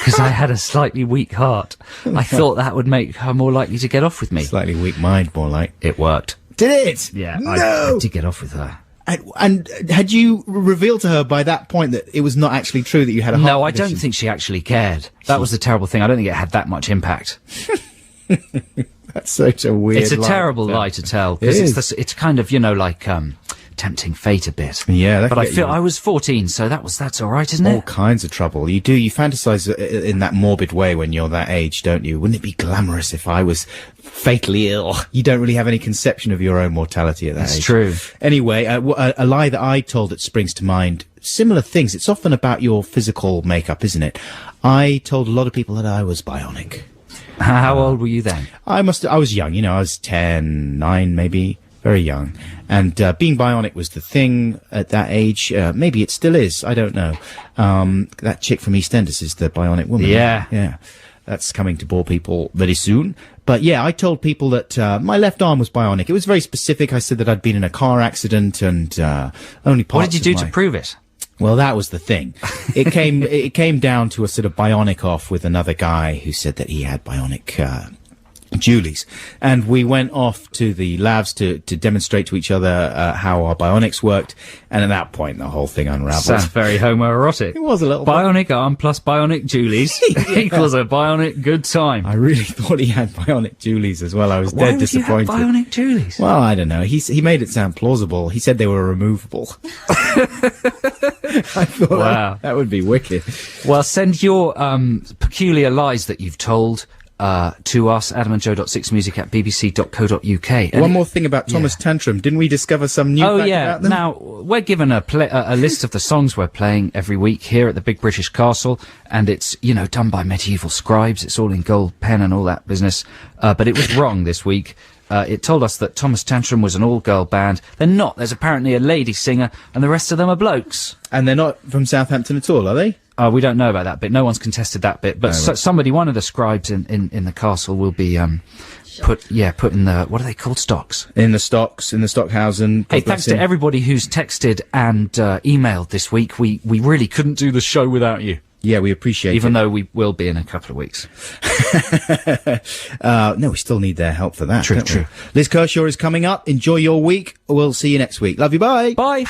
because I had a slightly weak heart. I thought that would make her more likely to get off with me. Slightly weak mind, more like. It worked. Did it? Yeah, No! I did get off with her. And had you revealed to her by that point that it was not actually true that you had a heart No, I condition? don't think she actually cared. That was the terrible thing. I don't think it had that much impact. That's such a weird It's a lie terrible to tell. lie to tell It because is. it's kind of, like tempting fate a bit. Yeah, that but could I get feel you I was 14, so that's all right, isn't all it? kinds of trouble. You fantasize in that morbid way when you're that age, don't you? Wouldn't it be glamorous if I was fatally ill? You don't really have any conception of your own mortality at that age. That's true. Anyway, a lie that I told that springs to mind, similar things. It's often about your physical makeup, isn't it? I told a lot of people that I was bionic. How old were you then? I was young, I was 10, 9 maybe, very young. And being bionic was the thing at that age. Maybe it still is, I don't know. That chick from EastEnders is the bionic woman. Yeah. Yeah. That's coming to bore people very soon. But yeah, I told people that my left arm was bionic. It was very specific. I said that I'd been in a car accident and only parts What did you do of to prove it? Well, that was the thing. It came down to a sort of bionic off with another guy who said that he had bionic Julie's, and we went off to the labs to demonstrate to each other how our bionics worked, and at that point the whole thing unraveled. Sounds very homoerotic. It was a little Bionic arm plus bionic Julie's equals a bionic good time. I really thought he had bionic Julie's as well. I was Why dead would you have disappointed. bionic Julie's? Well, I don't know. He made it sound plausible. He said they were removable. I thought Wow. that would be wicked. Well, send your peculiar lies that you've told to us, adamandjoe.sixmusic@bbc.co.uk. And One more thing about Thomas Tantrum. Didn't we discover some new fact about them? Now, we're given a list of the songs we're playing every week here at the Big British Castle, and it's, done by medieval scribes. It's all in gold pen and all that business. But it was wrong this week. It told us that Thomas Tantrum was an all-girl band. They're not. There's apparently a lady singer, and the rest of them are blokes. And they're not from Southampton at all, are they? We don't know about that bit. No one's contested that bit. But somebody, one of the scribes in the castle will be put in the, what are they called, stocks? In the Stockhausen. Hey, thanks to everybody who's texted and emailed this week. We really couldn't do the show without you. Yeah, we appreciate Even it. though we will be in a couple of weeks. No, we still need their help for that. True, don't we? true. Liz Kershaw is coming up. Enjoy your week. We'll see you next week. Love you. Bye. Bye.